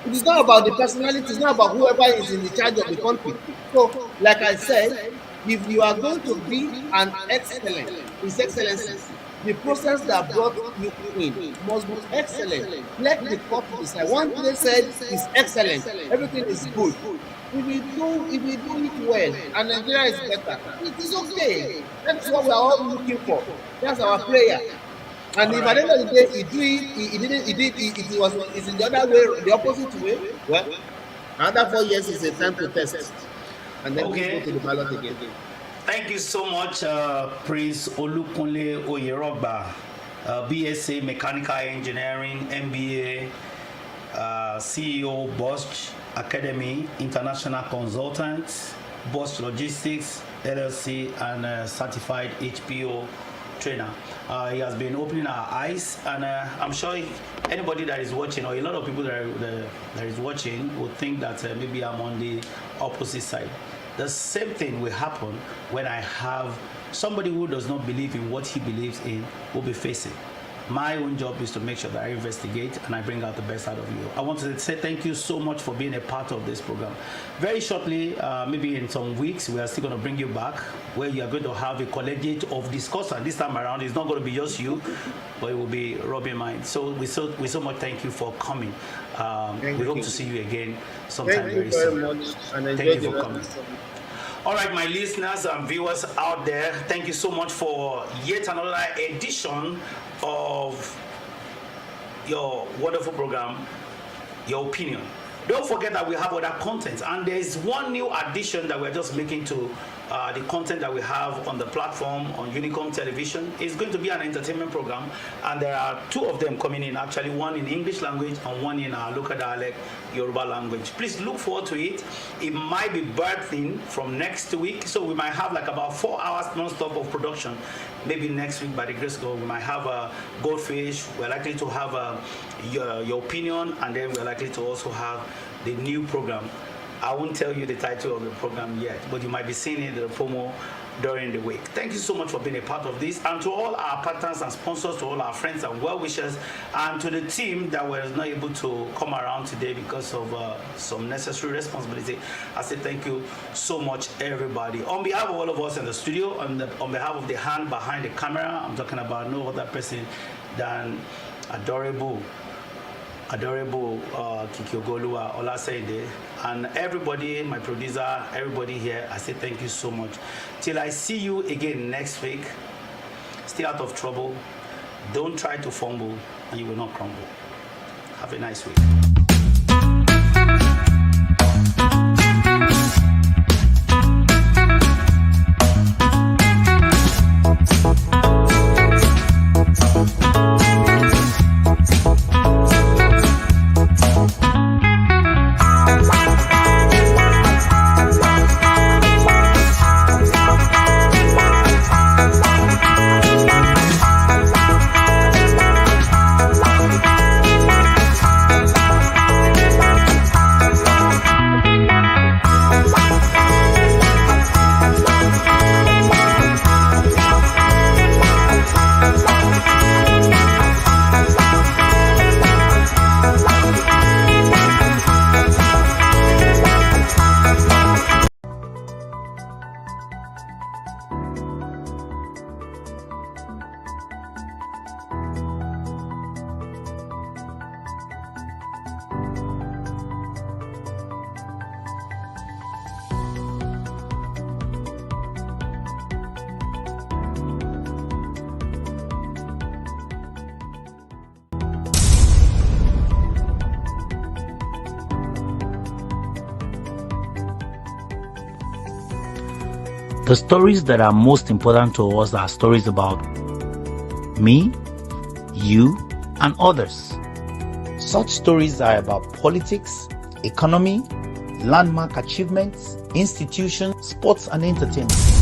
It is not about the personality, it's not about whoever is in the charge of the country. So, like I said, if you are going to be an excellent, His Excellency, the process that brought you in must be excellent. Let the court decide. One they said it's excellent, everything is good. If we do it well and Nigeria is better, it is okay. That's what we are all looking for. That's our prayer. And if at the end of the day it's in the other way, the opposite way, well, another 4 years is a time to test. And then we go to the ballot again. Thank you so much, Prince Olukunle Oyerogba, BSc Mechanical Engineering, MBA, CEO, Bosch Academy, International Consultant, Bosch Logistics, LLC, and certified HPO trainer. He has been opening our eyes, and I'm sure anybody that is watching, or a lot of people that is watching, would think that maybe I'm on the opposite side. The same thing will happen when I have somebody who does not believe in what he believes in will be facing. My own job is to make sure that I investigate and I bring out the best out of you. I want to say thank you so much for being a part of this program. Very shortly, maybe in some weeks, we are still going to bring you back where you are going to have a collegiate of discussion. This time around, it's not going to be just you, but it will be Robin Mind. So we so much thank you for coming. We hope to see you again sometime very soon. Thank you very much. Thank you for coming. All right, my listeners and viewers out there, thank you so much for yet another edition of your wonderful program, Your Opinion. Don't forget that we have other content, and there is one new addition that we're just making to the content that we have on the platform on Unicom Television. It's going to be an entertainment program, and there are two of them coming in, actually, one in English language and one in our local dialect, Yoruba language. Please look forward to it. It might be birthing from next week, so we might have like about 4 hours non-stop of production. Maybe next week, by the grace of God, we might have a Goldfish. We're likely to have your Opinion, and then we're likely to also have the new program. I won't tell you the title of the program yet, but you might be seeing it in the promo during the week. Thank you so much for being a part of this, and to all our partners and sponsors, to all our friends and well-wishers, and to the team that was not able to come around today because of some necessary responsibility. I say thank you so much, everybody. On behalf of all of us in the studio, on behalf of the hand behind the camera, I'm talking about no other person than adorable Kiki Ogolua Olasende, and everybody, my producer, everybody here, I say thank you so much. Till I see you again next week, stay out of trouble, don't try to fumble, and you will not crumble. Have a nice week. The stories that are most important to us are stories about me, you, and others. Such stories are about politics, economy, landmark achievements, institutions, sports, and entertainment.